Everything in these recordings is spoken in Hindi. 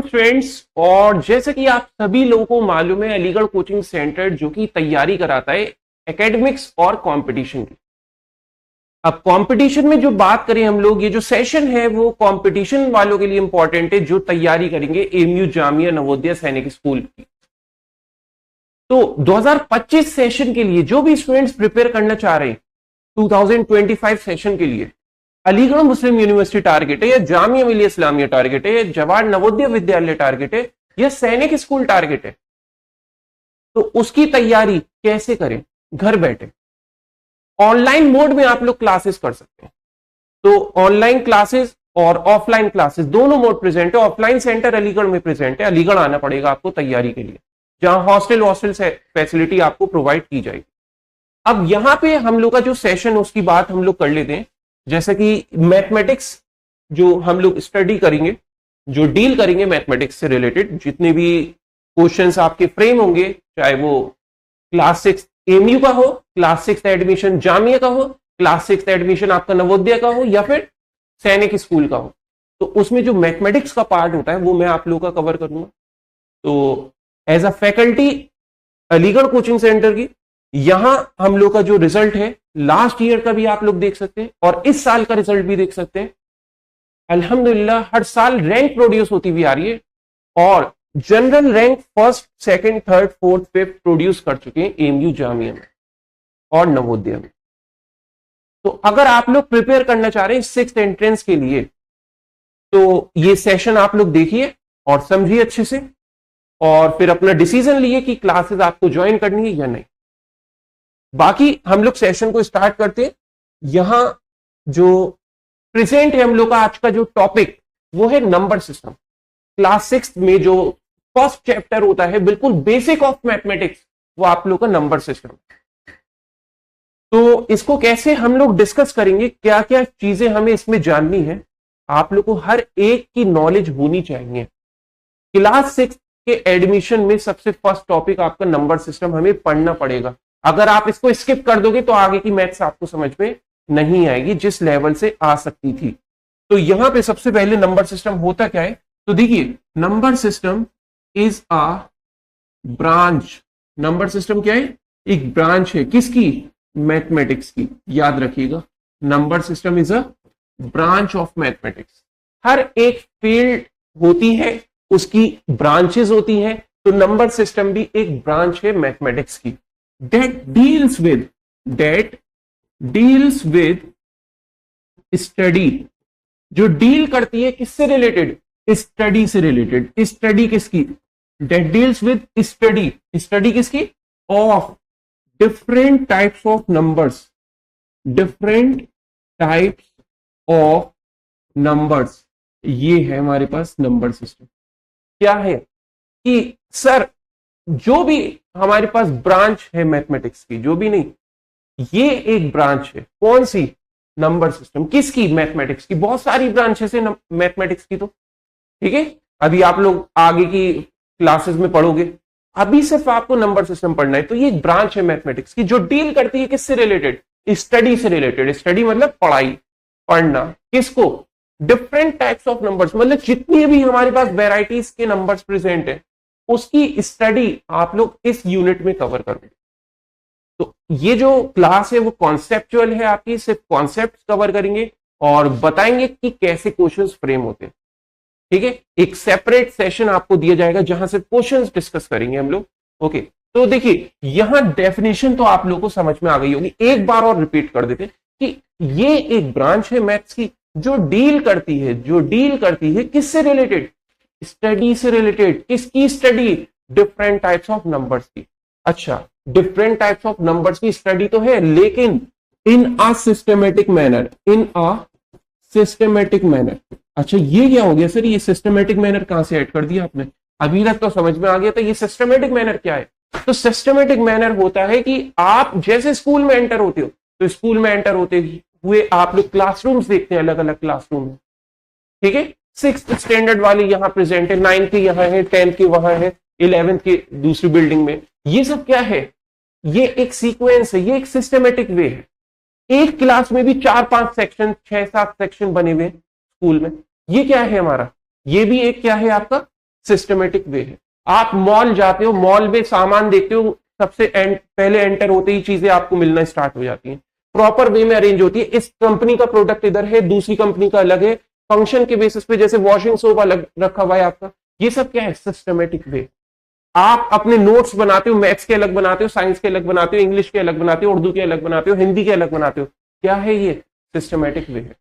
फ्रेंड्स, और जैसे कि आप सभी लोगों को मालूम है, अलीगढ़ कोचिंग सेंटर जो कि तैयारी कराता है एकेडमिक्स और कंपटीशन की। अब कंपटीशन में जो बात करें हम लोग, ये जो सेशन है वो कंपटीशन वालों के लिए इंपॉर्टेंट है जो तैयारी करेंगे एएमयू जामिया नवोदय सैनिक स्कूल की। तो 2025 सेशन के लिए जो भी स्टूडेंट्स प्रिपेयर करना चाह रहे हैं 2025 सेशन के लिए, अलीगढ़ मुस्लिम यूनिवर्सिटी टारगेट है या जामिया मिलिया इस्लामिया टारगेट है या जवाहर नवोदय विद्यालय टारगेट है या सैनिक स्कूल टारगेट है, तो उसकी तैयारी कैसे करें? घर बैठे ऑनलाइन मोड में आप लोग क्लासेस कर सकते हैं। तो ऑनलाइन क्लासेस और ऑफलाइन क्लासेस दोनों मोड प्रेजेंट है। ऑफलाइन सेंटर अलीगढ़ में प्रेजेंट है, अलीगढ़ आना पड़ेगा आपको तैयारी के लिए, जहां हॉस्टल फैसिलिटी आपको प्रोवाइड की जाएगी। अब यहां पे हम लोग का जो सेशन उसकी बात हम लोग कर लेते हैं। जैसे कि मैथमेटिक्स जो हम लोग स्टडी करेंगे, जो डील करेंगे मैथमेटिक्स से रिलेटेड जितने भी क्वेश्चंस आपके फ्रेम होंगे, चाहे वो क्लास 6 एमयू का हो, क्लास 6 एडमिशन जामिया का हो, क्लास 6 एडमिशन आपका नवोदय का हो या फिर सैनिक स्कूल का हो, तो उसमें जो मैथमेटिक्स का पार्ट होता है वो मैं आप लोगों का कवर करूंगा। तो as a faculty Aligarh coaching centre की, यहां हम लोग का जो रिजल्ट है लास्ट ईयर का भी आप लोग देख सकते हैं और इस साल का रिजल्ट भी देख सकते हैं। अल्हम्दुलिल्लाह हर साल रैंक प्रोड्यूस होती हुई आ रही है और general rank first, second, third, fourth, fifth produce कर चुके हैं एएमयू जामिया में और नवोदय में। तो अगर आप लोग प्रिपेयर करना चाह रहे हैं 6th एंट्रेंस के लिए, तो ये सेशन आप लोग देखिए और समझिए अच्छे से और फिर अपना डिसीजन लिए कि क्लासेस आपको ज्वाइन करनी है या नहीं। बाकी हम लोग सेशन को स्टार्ट करते हैं। यहां जो प्रेजेंट है हम लोग का आज का जो टॉपिक वो है नंबर सिस्टम। क्लास 6 में जो फर्स्ट चैप्टर होता है बिल्कुल बेसिक ऑफ मैथमेटिक्स, वो आप लोग का नंबर सिस्टम। तो इसको कैसे हम लोग डिस्कस करेंगे, क्या क्या चीजें हमें इसमें जाननी है, आप लोग को हर एक की नॉलेज होनी चाहिए। क्लास 6 के एडमिशन में सबसे फर्स्ट टॉपिक आपका नंबर सिस्टम हमें पढ़ना पड़ेगा। अगर आप इसको स्किप कर दोगे तो आगे की मैथ्स आपको समझ में नहीं आएगी जिस लेवल से आ सकती थी। तो यहां पे सबसे पहले नंबर सिस्टम होता क्या है, तो देखिए number system is a branch. Number system क्या है? एक ब्रांच है, किसकी? मैथमेटिक्स की। याद रखिएगा, number system is a branch of mathematics. हर एक फील्ड होती है, उसकी ब्रांचेस होती हैं, तो नंबर सिस्टम भी एक ब्रांच है मैथमेटिक्स की। that deals with स्टडी, जो डील करती है किससे रिलेटेड? स्टडी से रिलेटेड। स्टडी किसकी? that deals with study. Study किसकी? Of different types of numbers. Different types of numbers, ये है हमारे पास नंबर सिस्टम। क्या है कि सर जो भी हमारे पास ब्रांच है मैथमेटिक्स की, जो भी नहीं, ये एक ब्रांच है। कौन सी? Number system. किसकी? मैथमेटिक्स की। बहुत सारी ब्रांचेस है मैथमेटिक्स की, तो ठीक है। अभी आप लोग आगे की क्लासेस में पढ़ोगे, अभी सिर्फ आपको नंबर सिस्टम पढ़ना है। तो ये एक ब्रांच है मैथमेटिक्स की जो डील करती है किससे रिलेटेड? स्टडी से रिलेटेड। स्टडी मतलब पढ़ाई, पढ़ना। किसको? डिफरेंट टाइप्स ऑफ नंबर्स, मतलब जितनी भी हमारे पास वेराइटीज के नंबर्स प्रेजेंट है उसकी स्टडी आप लोग इस यूनिट में कवर करोगे। तो ये जो क्लास है वो कॉन्सेप्चुअल है आपकी, सिर्फ कॉन्सेप्ट कवर करेंगे और बताएंगे कि कैसे क्वेश्चंस फ्रेम होते हैं, ठीक है। एक सेपरेट सेशन आपको दिया जाएगा जहां से क्वेश्चंस डिस्कस करेंगे हम लोग। ओके, तो देखिए यहां डेफिनेशन तो आप लोगों को समझ में आ गई होगी। एक बार और रिपीट कर देते कि ये एक ब्रांच है मैथ्स की जो डील करती है किससे रिलेटेड? स्टडी से रिलेटेड। किसकी study? Different types of numbers की। अच्छा, डिफरेंट टाइप्स ऑफ नंबर्स की स्टडी तो है, लेकिन in a systematic manner. In a systematic manner. अच्छा, ये क्या हो गया सर? ये सिस्टमेटिक मैनर कहां से ऐड कर दिया आपने? अभी तक तो समझ में आ गया था। ये सिस्टमेटिक मैनर क्या है? तो सिस्टमेटिक मैनर होता है कि आप जैसे स्कूल में एंटर होते हो, तो स्कूल में एंटर होते हुए आप लोग क्लासरूम्स देखते हैं, अलग अलग क्लासरूम में, ठीक है। 6th स्टैंडर्ड वाली यहां प्रेजेंट है, 9th की यहां है, 10th की वहां है, 11th की दूसरी बिल्डिंग में। ये सब क्या है? ये एक सीक्वेंस है, ये एक सिस्टमेटिक वे है। एक क्लास में भी 4-5 सेक्शन, 6-7 सेक्शन बने हुए स्कूल में। ये क्या है हमारा? ये भी एक क्या है आपका? सिस्टमेटिक वे है। आप मॉल जाते हो, मॉल में सामान देखते हो, सबसे पहले एंटर होते ही चीजें आपको मिलना स्टार्ट हो जाती हैं, प्रॉपर वे में अरेंज होती है। इस कंपनी का प्रोडक्ट इधर है, दूसरी कंपनी का अलग है, फंक्शन के बेसिस पे, जैसे वॉशिंग सोप अलग रखा हुआ है आपका, ये सब क्या है, सिस्टमेटिक वे। आप अपने नोट्स बनाते हो, मैथ्स के अलग बनाते हो, साइंस के अलग बनाते हो, इंग्लिश के अलग बनाते हो, उर्दू के अलग बनाते हो, हिंदी के अलग बनाते हो, क्या है ये, सिस्टमेटिक वे है।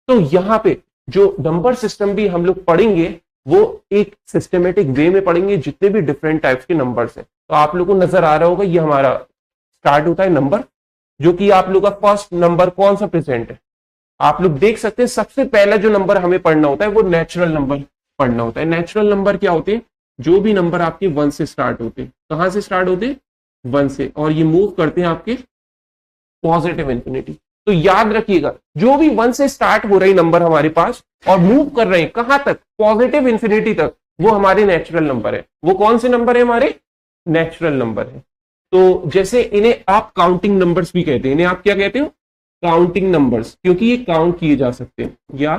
तो यहाँ पे जो नंबर सिस्टम भी हम लोग पढ़ेंगे वो एक सिस्टमेटिक वे में पढ़ेंगे, जितने भी डिफरेंट टाइप्स के नंबर्स हैं। तो आप लोगों को नजर आ रहा होगा, ये हमारा स्टार्ट होता है नंबर, जो कि आप लोग का फर्स्ट नंबर कौन सा प्रेजेंट है, आप लोग देख सकते हैं। सबसे पहला जो नंबर हमें पढ़ना होता है वो नेचुरल नंबर पढ़ना होता है। नेचुरल नंबर क्या होते हैं, जो भी नंबर आपके 1 से स्टार्ट होते हैं। कहां से स्टार्ट होते हैं, 1 से, और ये मूव करते हैं आपके पॉजिटिव इंफिनिटी। तो याद रखिएगा, जो भी 1 से स्टार्ट हो रही नंबर हमारे पास और मूव कर रहे हैं कहां तक, पॉजिटिव इंफिनिटी तक, वो हमारे नेचुरल नंबर है। वो कौन से नंबर है, हमारे नेचुरल नंबर है। तो जैसे इन्हें आप काउंटिंग नंबर्स भी कहते हैं, इन्हें आप क्या कहते हो, काउंटिंग नंबर्स, क्योंकि ये काउंट किए जा सकते हैं या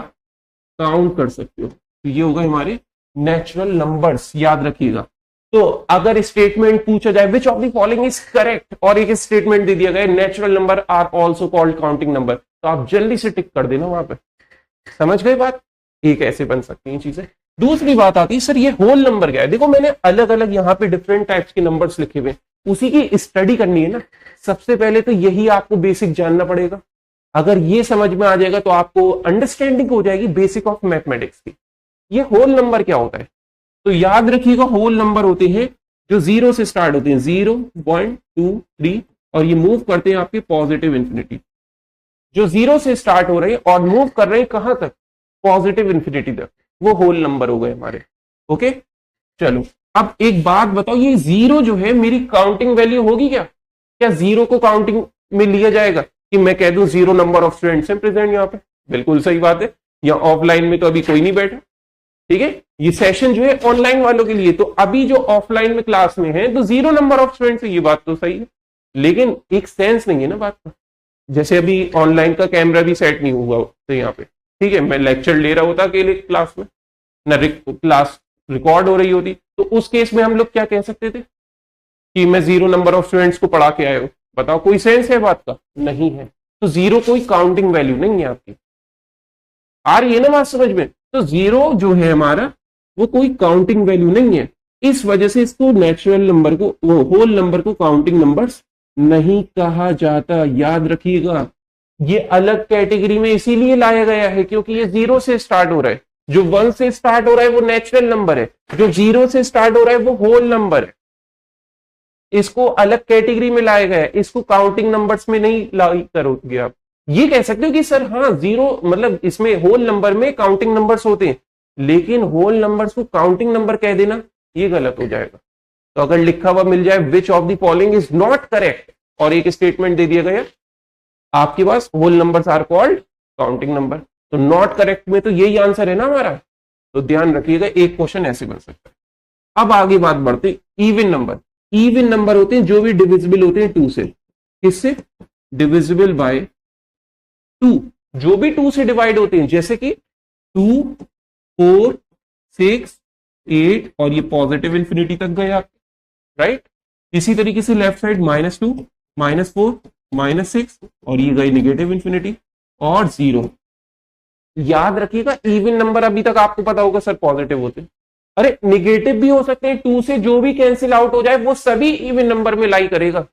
काउंट कर सकते हो। तो ये होगा हमारे नेचुरल नंबर्स, याद रखिएगा। तो अगर स्टेटमेंट पूछा जाए which of the following is correct, और एक स्टेटमेंट दे दिया गया natural number are also called counting number, तो आप जल्दी से टिक कर देना वहां पे। समझ गए बात, एक ऐसे बन सकती हैं चीजें। दूसरी बात आती है, सर ये होल नंबर क्या है। देखो मैंने अलग अलग यहाँ पे डिफरेंट टाइप्स के नंबर्स लिखे हुए, उसी की स्टडी करनी है ना। सबसे पहले तो यही आपको बेसिक जानना पड़ेगा। अगर ये समझ में आ जाएगा तो आपको अंडरस्टैंडिंग हो जाएगी बेसिक ऑफ मैथमेटिक्स की। ये होल नंबर क्या होता है, तो याद रखिएगा, होल नंबर होते हैं जो 0 से स्टार्ट होते हैं, 0, 1, 2, 3, और ये मूव करते हैं आपके पॉजिटिव इंफिनिटी। जो 0 से स्टार्ट हो रहे हैं और मूव कर रहे हैं कहां तक, पॉजिटिव इंफिनिटी तक, वो होल नंबर हो गए हमारे। ओके, चलो अब एक बात बताओ, ये 0 जो है मेरी काउंटिंग वैल्यू होगी क्या? क्या 0 को काउंटिंग में लिया जाएगा कि मैं कह दूं 0 नंबर ऑफ स्टूडेंट्स हैं प्रेजेंट यहाँ पे? बिल्कुल सही बात है। यहाँ ऑफलाइन में तो अभी कोई नहीं बैठा, ठीक है। ये सेशन जो है ऑनलाइन वालों के लिए, तो अभी जो ऑफलाइन में क्लास में है तो 0 नंबर ऑफ स्टूडेंट्स है, ये बात तो सही है, लेकिन एक सेंस नहीं है ना बात का। जैसे अभी ऑनलाइन का कैमरा भी सेट नहीं हुआ तो यहाँ पे, ठीक है, मैं लेक्चर ले रहा होता अकेले क्लास में, ना क्लास रिकॉर्ड हो रही होती, तो उस केस में हम लोग क्या कह सकते थे कि मैं 0 नंबर ऑफ स्टूडेंट्स को पढ़ा के आया हूं। बताओ कोई सेंस है बात का? नहीं है। तो 0 कोई काउंटिंग वैल्यू नहीं है आपकी। आ रही है ना बात समझ में? तो 0 जो है हमारा वो कोई काउंटिंग वैल्यू नहीं है, इस वजह से इसको नेचुरल नंबर को, वो होल नंबर को काउंटिंग नंबर्स नहीं कहा जाता। याद रखिएगा, ये अलग कैटेगरी में इसीलिए लाया गया है क्योंकि ये 0 से स्टार्ट हो रहा है। जो 1 से स्टार्ट हो रहा है वो नेचुरल नंबर है, जो 0 से स्टार्ट हो रहा है वो होल नंबर है। इसको अलग कैटेगरी में लाया गया है, इसको काउंटिंग नंबर्स में नहीं लाई करोगे आप। ये कह सकते हो कि सर हाँ 0 मतलब इसमें होल नंबर में काउंटिंग नंबर्स होते हैं, लेकिन होल नंबर्स को काउंटिंग नंबर कह देना ये गलत हो जाएगा। तो अगर लिखा हुआ मिल जाए which of the following is not correct और एक स्टेटमेंट दे दिया गया आपके पास whole numbers are called counting number, तो नॉट करेक्ट में तो यही आंसर है ना हमारा। तो ध्यान रखिएगा, एक क्वेश्चन ऐसे बन सकता है। अब आगे बात बढ़ती, इवन नंबर। इवन नंबर होते हैं जो भी डिविजिबल होते हैं 2 से। किससे? डिविजिबल बाय 2, जो भी 2 से डिवाइड होते हैं, जैसे कि 2, 4, 6, 8, और ये पॉजिटिव इंफिनिटी तक गए आप, राइट। इसी तरीके से लेफ्ट साइड -2, -4, -6, और ये गए निगेटिव इंफिनिटी और 0। याद रखिएगा, इवन नंबर अभी तक आपको पता होगा सर पॉजिटिव होते हैं, अरे निगेटिव भी हो सकते हैं। 2 से जो भी कैंसिल आउट हो जाए वो सभी इवन नंबर में लाई करेगा,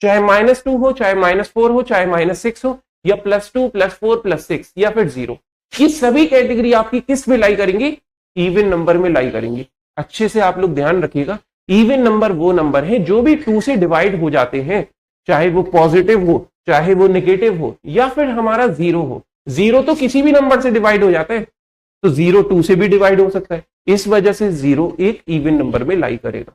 चाहे -2 हो, चाहे -4 हो, चाहे -6 हो, या +2, +4, +6, या फिर 0। ये सभी कैटेगरी आपकी किस में लाई करेंगी? इवन नंबर में लाई करेंगी। अच्छे से आप लोग ध्यान रखिएगा, इवन नंबर वो नंबर है जो भी 2 से डिवाइड हो जाते हैं, चाहे वो पॉजिटिव हो, चाहे वो नेगेटिव हो, या फिर हमारा 0 हो। 0 तो किसी भी नंबर से डिवाइड हो जाता है, तो 0 2 से भी डिवाइड हो सकता है, इस वजह से 0 एक इवन नंबर में लाई करेगा।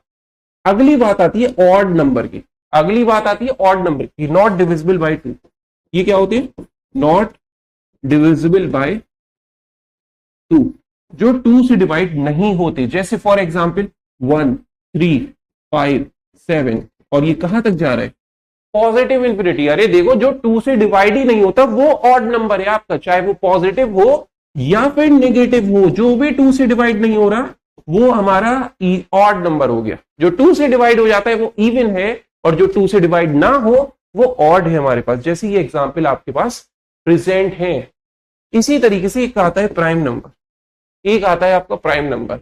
अगली बात आती है ऑड नंबर की। अगली बात आती है ऑड नंबर की, नॉट डिविजिबल बाय 2। ये क्या होती है? नॉट डिविजिबल बाय 2, जो 2 से डिवाइड नहीं होते, जैसे फॉर एग्जाम्पल 1, 3, 5, 7, और ये कहां तक जा रहा है? Positive infinity. अरे देखो, जो 2 से डिवाइड ही नहीं होता वो ऑड नंबर है आपका, चाहे वो पॉजिटिव हो या फिर नेगेटिव हो, जो भी 2 से डिवाइड नहीं हो रहा वो हमारा ऑड नंबर हो गया। जो 2 से डिवाइड हो जाता है वो इवन है, और जो 2 से डिवाइड ना हो वो ऑड है हमारे पास। जैसे ये एग्जाम्पल आपके पास प्रेजेंट है। इसी तरीके से एक आता है प्राइम नंबर, एक आता है आपका प्राइम नंबर।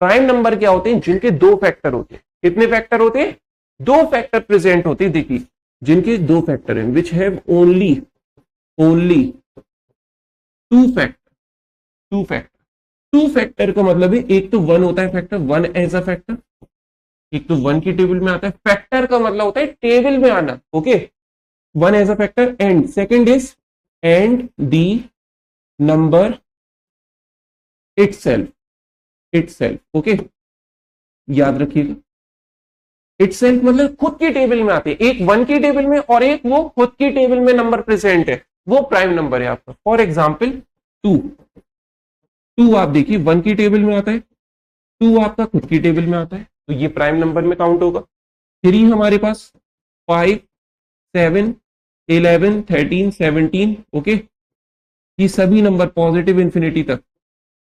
प्राइम नंबर क्या होते हैं? जिनके 2 फैक्टर होते हैं। कितने फैक्टर होते हैं? 2 फैक्टर प्रेजेंट होते हैं। देखिए, जिनके 2 फैक्टर हैं, which have only 2 factor. 2 factor का मतलब है एक तो 1 होता है फैक्टर, 1 एज अ फैक्टर, एक तो 1 की टेबल में आता है। फैक्टर का मतलब होता है टेबल में आना, okay. 1 as a factor, and second is and the number itself, okay, याद रखिएगा। इटसेल्फ मतलब खुद की टेबल में आते हैं, एक 1 की टेबल में और एक वो खुद की टेबल में नंबर प्रेजेंट है, वो प्राइम नंबर है आपका। फॉर एग्जाम्पल 2 आप देखिए 1 की टेबल में आता है, 2 आपका खुद की टेबल में आता है, तो ये प्राइम नंबर में काउंट होगा। 3 हमारे पास, 5, 7, 11, 13, 17, ओके, ये सभी नंबर पॉजिटिव इंफिनिटी तक,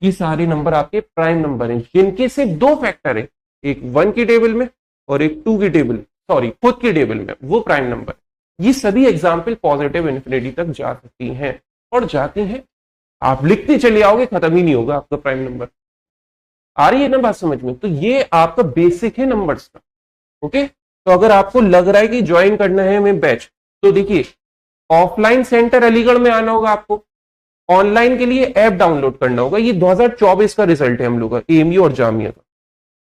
ये सारे नंबर आपके प्राइम नंबर हैं, जिनके सिर्फ 2 फैक्टर है, एक 1 की टेबल में और एक 2 की टेबल, सॉरी खुद की टेबल में, वो प्राइम नंबर। ये सभी एग्जाम्पल पॉजिटिव इंफिनिटी तक जा सकती हैं और जाती हैं। आप लिखते चले आओगे, खत्म ही नहीं होगा आपका प्राइम नंबर। आ रही है ना बात समझ में? तो ये आपका बेसिक है नंबर्स का, ओके। तो अगर आपको लग रहा है कि ज्वाइन करना है हमें बैच, तो देखिए, ऑफलाइन सेंटर अलीगढ़ में आना होगा आपको, ऑनलाइन के लिए ऐप डाउनलोड करना होगा। ये 2024 का रिजल्ट है हम लोग का, एएमयू और जामिया का,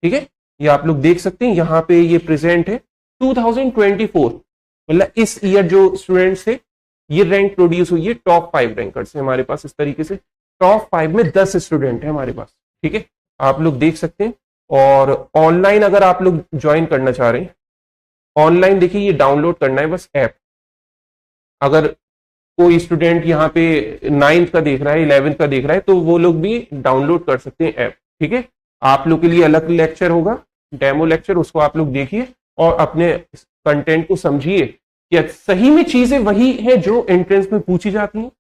ठीक है। ये आप लोग देख सकते हैं, यहाँ पे ये प्रेजेंट है 2024, मतलब इस ईयर जो स्टूडेंट्स थे, ये रैंक प्रोड्यूस हुई है। टॉप 5 रैंकर्स है हमारे पास, इस तरीके से टॉप 5 में 10 स्टूडेंट है हमारे पास, ठीक है, आप लोग देख सकते हैं। और ऑनलाइन अगर आप लोग ज्वाइन करना चाह रहे हैं, ऑनलाइन देखिए ये डाउनलोड करना है बस ऐप। अगर कोई स्टूडेंट यहाँ पे 9th का देख रहा है, 11th का देख रहा है, तो वो लोग भी डाउनलोड कर सकते हैं ऐप, ठीक है। आप लोग के लिए अलग लेक्चर होगा, डेमो लेक्चर, उसको आप लोग देखिए और अपने कंटेंट को समझिए कि सही में चीजें वही है जो एंट्रेंस में पूछी जाती हैं।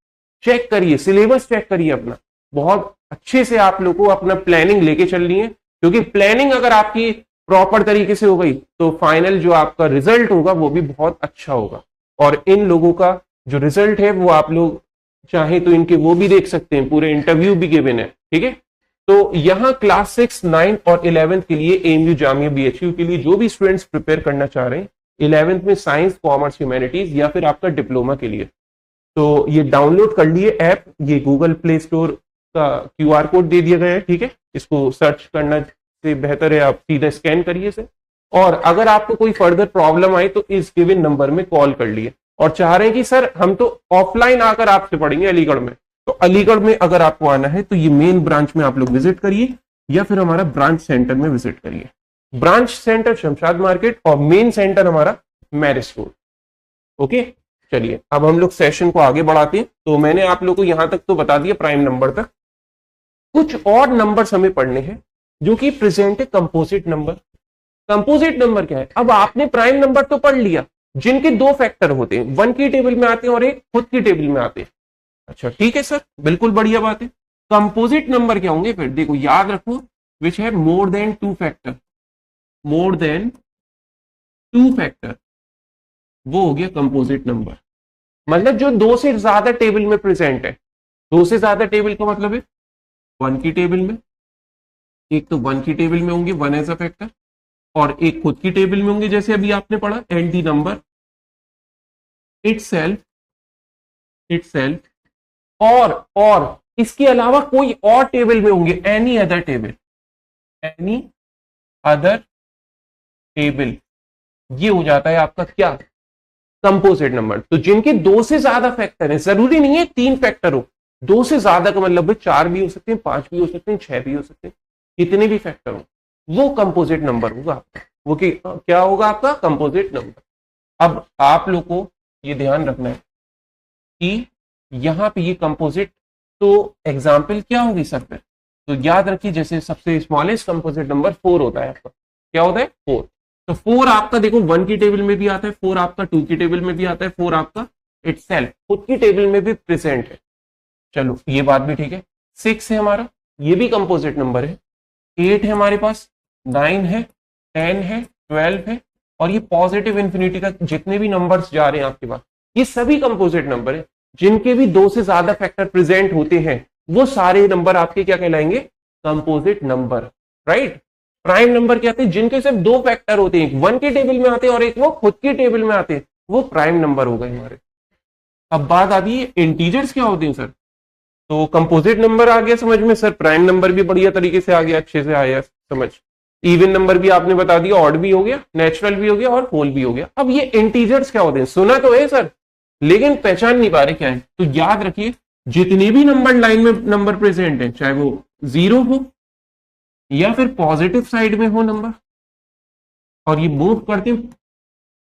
चेक करिए, सिलेबस चेक करिए अपना, बहुत अच्छे से आप लोग को अपना प्लानिंग लेके चलनी है, क्योंकि प्लानिंग अगर आपकी प्रॉपर तरीके से हो गई तो फाइनल जो आपका रिजल्ट होगा वो भी बहुत अच्छा होगा। और इन लोगों का जो रिजल्ट है वो आप लोग चाहे तो इनके वो भी देख सकते हैं, पूरे इंटरव्यू भी गिवन है, ठीक है। तो यहाँ क्लास 6, 9 और 11th के लिए एएमयू जामिया बीएचयू के लिए जो भी स्टूडेंट्स प्रिपेयर करना चाह रहे हैं 11th में साइंस, कॉमर्स, ह्यूमैनिटीज या फिर आपका डिप्लोमा के लिए, तो ये डाउनलोड कर लिए ऐप। ये गूगल प्ले स्टोर का QR कोड दे दिया गया है, ठीक है। इसको सर्च करना से बेहतर है आप सीधा स्कैन करिए इसे। और अगर आपको कोई फर्दर प्रॉब्लम आए तो इस गिवन नंबर में कॉल कर लिए। और चाह रहे हैं कि सर हम तो ऑफलाइन आकर आपसे पढ़ेंगे अलीगढ़ में, तो अलीगढ़ में अगर आपको आना है तो ये मेन ब्रांच में आप लोग विजिट करिए या फिर हमारा ब्रांच सेंटर में विजिट करिए। ब्रांच सेंटर शमशाद मार्केट और मेन सेंटर हमारा मैरिज रोड, ओके। चलिए अब हम लोग सेशन को आगे बढ़ाते हैं। तो मैंने आप लोग को यहां तक तो बता दिया प्राइम नंबर तक। कुछ और नंबर्स हमें पढ़ने हैं जो कि प्रेजेंट है कंपोजिट नंबर। कंपोजिट नंबर क्या है? अब आपने प्राइम नंबर तो पढ़ लिया जिनके 2 फैक्टर होते हैं, 1 की टेबल में आते हैं और एक खुद की टेबल में आते हैं। अच्छा ठीक है सर, बिल्कुल बढ़िया बात है। कंपोजिट नंबर क्या होंगे फिर? देखो याद रखो, विच है more than 2 factor, more than 2 factor, वो हो गया कंपोजिट नंबर। मतलब जो 2 से ज्यादा टेबल में प्रेजेंट है। 2 से ज्यादा टेबल का मतलब है 1 की टेबल में, एक तो 1 की टेबल में होंगे 1 एज अ फैक्टर, और एक खुद की टेबल में होंगे जैसे अभी आपने पढ़ा, एंड दी नंबर इटसेल्फ, और इसके अलावा कोई और टेबल में होंगे, एनी अदर टेबल, ये हो जाता है आपका क्या? Composite number. तो जिनके 2 से ज्यादा फैक्टर है, जरूरी नहीं है 3 फैक्टर हो, 2 से ज्यादा का मतलब 4 भी हो सकते हैं, 5 भी हो सकते हैं, 6 भी हो सकते हैं, कितने भी फैक्टर हो, वो कंपोजिट नंबर होगा आपका। वो क्या होगा आपका? Composite number. अब आप लोग को ये ध्यान रखना है कि यहां पे ये कंपोजिट, तो एग्जाम्पल क्या होगी सर पे? तो याद रखिए, जैसे सबसे स्मॉलेस्ट कंपोजिट नंबर 4 होता है आपका। क्या होता है? 4। तो 4 आपका देखो 1 की टेबल में भी आता है, 4 आपका 2 की टेबल में भी आता है, 4 आपका इटसेल्फ खुद की टेबल में भी प्रेजेंट है। चलो ये बात भी ठीक है। 6 है हमारा, ये भी कंपोजिट नंबर है। 8 है हमारे पास, 9 है, 10 है, 12 है, और ये पॉजिटिव इंफिनिटी तक जितने भी नंबर्स जा रहे हैं आपके पास, ये सभी कंपोजिट नंबर है। जिनके भी 2 से ज्यादा फैक्टर प्रेजेंट होते हैं वो सारे नंबर आपके क्या कहलाएंगे? Composite number, right. Prime number क्या थे? जिनके सिर्फ 2 फैक्टर होते हैं, एक 1 के टेबल में आते हैं और एक वो खुद के टेबल में आते हैं, वो प्राइम नंबर हो गए हमारे। अब बात आती है इंटीजर्स क्या होते हैं सर। तो कंपोजिट नंबर आ गया समझ में सर, प्राइम नंबर भी बढ़िया तरीके से आ गया, अच्छे से आया समझ। इवन नंबर भी आपने बता दिया, ऑड भी हो गया, नेचुरल भी हो गया और होल भी हो गया। अब ये इंटीजर्स क्या होते हैं? सुना तो है सर, लेकिन पहचान नहीं पा रहे क्या है। तो याद रखिए, जितने भी नंबर लाइन में नंबर प्रेजेंट है, चाहे वो 0 हो या फिर पॉजिटिव साइड में हो नंबर, और ये मूव करते हैं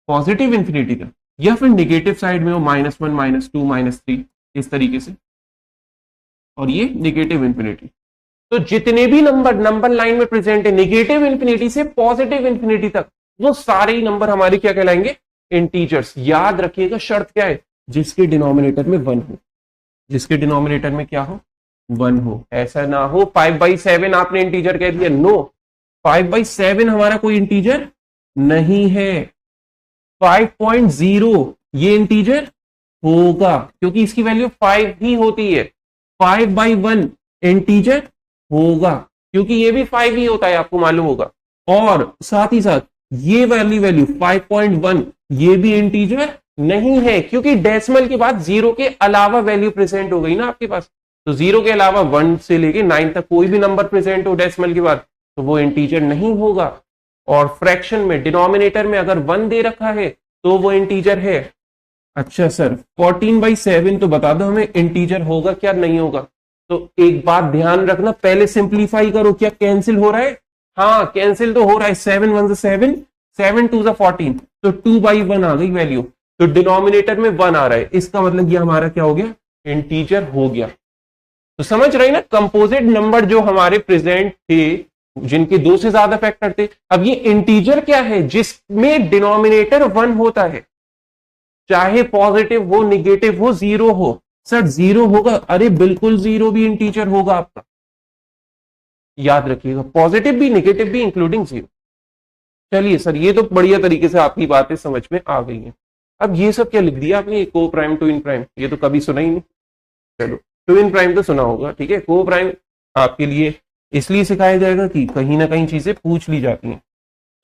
पॉजिटिव इंफिनिटी तक, या फिर नेगेटिव साइड में हो, -1, -2, -3, इस तरीके से, और ये नेगेटिव इंफिनिटी। तो जितने भी नंबर लाइन में प्रेजेंट है नेगेटिव इंफिनिटी से पॉजिटिव इंफिनिटी तक, वो सारे ही नंबर हमारे क्या कहलाएंगे? इंटीजर्स। याद रखिएगा शर्त क्या है? जिसके डिनोमिनेटर में 1 हो, जिसके डिनोमिनेटर में क्या हो? 1 हो। ऐसा ना हो 5/7 आपने इंटीजर कह दिया, नो, 5/7 हमारा कोई इंटीजर नहीं है। 5.0 ये इंटीजर होगा, क्योंकि इसकी वैल्यू 5 ही होती है। 5/1 इंटीजर होगा, क्योंकि ये भी 5 ही होता है, आपको मालूम होगा। और साथ ही साथ ये वाली वैल्यू 5.1 ये भी इंटीजर नहीं है, क्योंकि डेसिमल के बाद 0 के अलावा वैल्यू प्रेजेंट हो गई ना आपके पास। तो 0 के अलावा 1 से लेके 9 तक कोई भी नंबर प्रेजेंट हो डेसिमल के बाद, तो वो इंटीजर नहीं होगा। और फ्रैक्शन में डिनोमिनेटर में अगर 1 दे रखा है तो वो इंटीजर है। अच्छा सर, 14/7 तो बता दो हमें, इंटीजर होगा क्या नहीं होगा? तो एक बात ध्यान रखना, पहले सिंप्लीफाई करो, क्या कैंसिल हो रहा है? हाँ कैंसिल तो हो रहा है। 7 1 7, 7 2 14, तो 2/1 आ गई वैल्यू। तो डिनोमिनेटर में 1 आ रहा है, इसका मतलब ये हमारा क्या हो गया? इंटीजर हो गया। तो समझ रहे ना, कंपोजिट नंबर जो हमारे प्रेजेंट थे, जिनके 2 से ज्यादा फैक्टर थे। अब ये इंटीजर क्या है? जिसमें डिनोमिनेटर 1 होता है, चाहे पॉजिटिव हो, निगेटिव हो, 0 हो। सर 0 होगा? अरे बिल्कुल 0 भी इंटीजर होगा आपका, याद रखिएगा, पॉजिटिव भी निगेटिव भी इंक्लूडिंग 0। चलिए सर, ये तो बढ़िया तरीके से आपकी बातें समझ में आ गई हैं। अब ये सब क्या लिख दिया आपने, को प्राइम ट्विन प्राइम, ये तो कभी सुना ही नहीं। चलो, ट्विन प्राइम तो सुना होगा, ठीक है। को प्राइम आपके लिए इसलिए सिखाया जाएगा कि कहीं ना कहीं चीजें पूछ ली जाती हैं।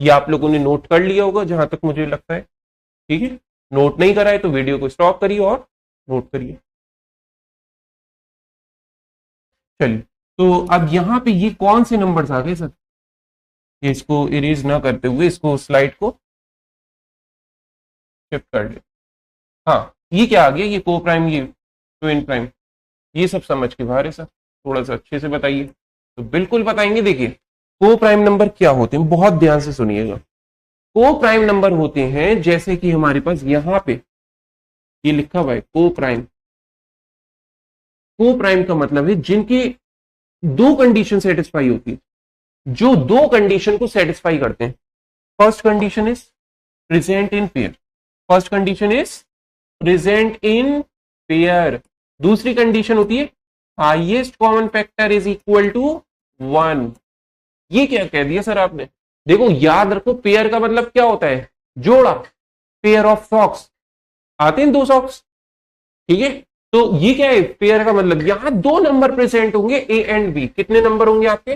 ये आप लोगों ने नोट कर लिया होगा जहां तक मुझे लगता है, ठीक है। नोट नहीं करा है तो वीडियो को स्टॉप करिए और नोट करिए। चलिए, तो अब यहाँ पे ये कौन से नंबर्स आ गए सर? इसको इरेज ना करते हुए इसको स्लाइड को शिफ्ट कर ले। हाँ, ये क्या आ गया? ये को प्राइम, ये ट्विन प्राइम, ये सब समझ के बाहर है सर, थोड़ा सा अच्छे से बताइए। तो बिल्कुल बताएंगे। देखिए, को प्राइम नंबर क्या होते हैं, बहुत ध्यान से सुनिएगा। को प्राइम नंबर होते हैं जैसे कि हमारे पास यहां पे ये लिखा हुआ है को प्राइम। को प्राइम का मतलब है जिनकी 2 कंडीशन सेटिस्फाई होती है, जो 2 कंडीशन को सेटिस्फाई करते हैं। First condition is present in pair, first condition is present in pair. दूसरी कंडीशन होती है highest common factor is equal to 1। ये क्या कह दिया सर आपने? देखो याद रखो, पेयर का मतलब क्या होता है? जोड़ा। पेयर ऑफ सॉक्स आते हैं 2 सॉक्स, ठीक है। तो ये क्या है? पेयर का मतलब यहां 2 नंबर प्रेजेंट होंगे, ए एंड बी। कितने नंबर होंगे आपके?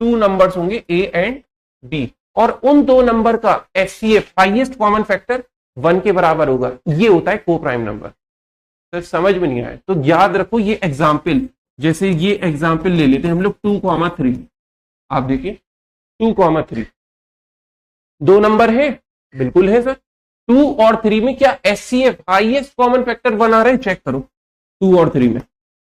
2 नंबर्स होंगे, ए एंड बी, और उन 2 नंबर का एचसीएफ हाईएस्ट कॉमन फैक्टर 1 के बराबर होगा। ये होता है को प्राइम नंबर। तो समझ में नहीं आया तो याद रखो, ये एग्जाम्पल, जैसे ये एग्जाम्पल ले लेते हैं हम लोग 2,3। आप देखिए 2,3 2 नंबर है, बिल्कुल है सर। 2 और 3 में क्या एचसीएफ हाईएस्ट कॉमन फैक्टर 1 आ रहा है? चेक करो 2 और 3 में।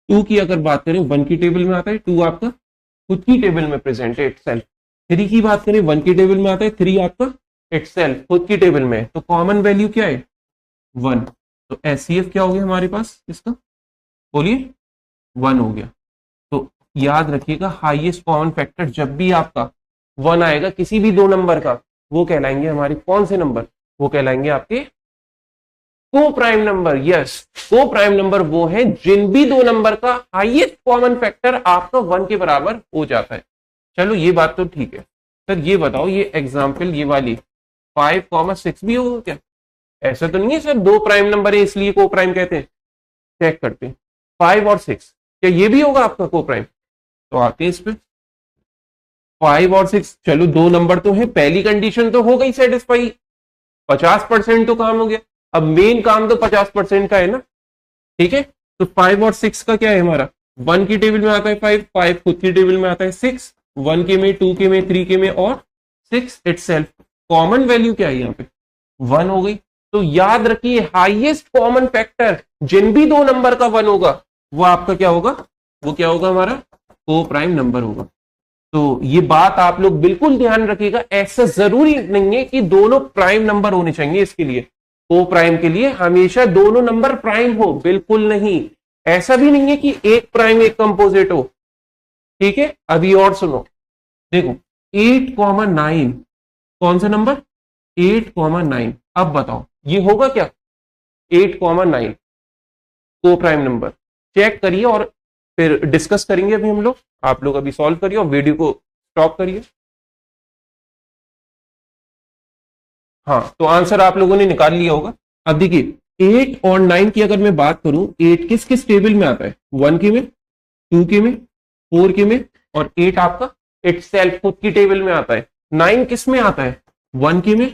2 की अगर बात करें 1 की टेबल में आता है, 2 आपका खुद की टेबल में प्रेजेंट है इटसेल्फ। 3 की बात करें 1 की टेबल में आता है, 3 आपका इटसेल्फ खुद की टेबल में है। तो कॉमन वैल्यू क्या है? 1। तो एचसीएफ क्या हो गया हमारे पास इसका? बोलिए, 1 हो गया। तो याद रखिएगा, हाईएस्ट कॉमन फैक्टर जब भी आपका 1 आएगा किसी भी 2 नंबर का, वो कहलाएंगे हमारे कौन से नंबर? वो कहलाएंगे आपके को प्राइम नंबर। यस, को प्राइम नंबर वो है जिन भी 2 नंबर का हाईएस्ट कॉमन फैक्टर आपका 1 के बराबर हो जाता है। चलो ये बात तो ठीक है सर, ये बताओ ये एग्जाम्पल ये वाली 5,6 भी होगा क्या? ऐसा तो नहीं है सर, दो प्राइम नंबर है इसलिए को प्राइम कहते हैं। चेक करते हैं 5 और 6, क्या ये भी होगा आपका को प्राइम? तो आते हैं इस पे 5 और 6, चलो दो नंबर तो है, पहली कंडीशन तो हो गई सेटिस्फाई, 50% तो काम हो गया। अब मेन काम तो 50% का है ना, ठीक है। तो 5 और 6 का क्या है हमारा, 1 की टेबल में आता है 5, 5 खुद की टेबल में आता है 6, 1 के में, 2 के में, 3 के में और 6 इटसेल्फ। कॉमन वैल्यू क्या है यहाँ पे 1 हो गई। तो याद रखिए हाईएस्ट कॉमन फैक्टर जिन भी दो नंबर का 1 होगा वो आपका क्या होगा, वो क्या होगा हमारा को प्राइम नंबर होगा। तो ये बात आप लोग बिल्कुल ध्यान रखिएगा, ऐसा जरूरी नहीं है कि दोनों प्राइम नंबर होने चाहिए इसके लिए, को प्राइम के लिए हमेशा दोनों नंबर प्राइम हो, बिल्कुल नहीं। ऐसा भी नहीं है कि एक प्राइम एक कंपोजिट हो, ठीक है। अभी और सुनो, देखो 8,9 कौन सा नंबर, 8,9। अब बताओ ये होगा क्या 8,9 को प्राइम नंबर? चेक करिए और फिर डिस्कस करेंगे अभी हम लोग। आप लोग अभी सॉल्व करिए और वीडियो को स्टॉप करिए। हाँ तो आंसर आप लोगों ने निकाल लिया होगा। अब देखिए 8 और 9 की अगर मैं बात करूं, 8 किस किस टेबल में आता है, 1 के में, 2 के में, 4 के में, और 8 आपका इटसेल्फ खुद की टेबल में आता है। 9 किस में आता है, 1 के में,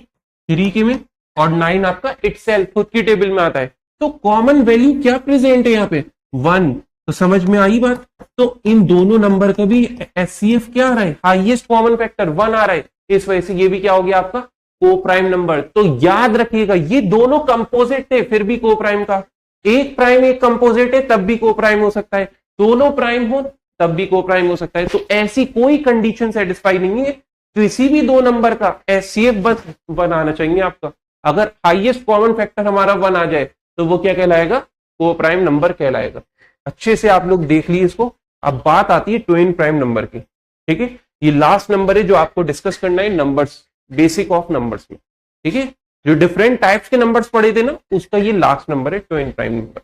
3 के में, और 9 आपका इटसेल्फ खुद की टेबल में आता है। तो कॉमन वैल्यू क्या प्रेजेंट है यहाँ पे, 1। तो समझ में आई बात। तो इन दोनों नंबर का भी एचसीएफ क्या आ रहा है, हाईएस्ट कॉमन फैक्टर 1 आ रहा है, इस वजह से ये भी क्या हो गया आपका को प्राइम नंबर। तो याद रखिएगा ये दोनों कंपोजिट थे फिर भी को प्राइम का, एक प्राइम एक कंपोजिट है तब भी को प्राइम हो सकता है, दोनों प्राइम हो तब भी को प्राइम हो सकता है। तो ऐसी कोई कंडीशन सेटिस्फाई नहीं है, किसी भी दो नंबर का एचसीएफ बस बनाना चाहिए आपका। अगर हाईएस्ट कॉमन फैक्टर हमारा 1 आ जाए तो वो क्या कहलाएगा, को प्राइम नंबर कहलाएगा। अच्छे से आप लोग देख लीजिए इसको। अब बात आती है ट्विन प्राइम नंबर की, ठीक है। ये लास्ट नंबर है जो आपको डिस्कस करना है नंबर्स, बेसिक ऑफ नंबर्स में, ठीक है। जो डिफरेंट टाइप्स के नंबर्स पढ़े थे ना उसका ये लास्ट नंबर है ट्विन प्राइम नंबर।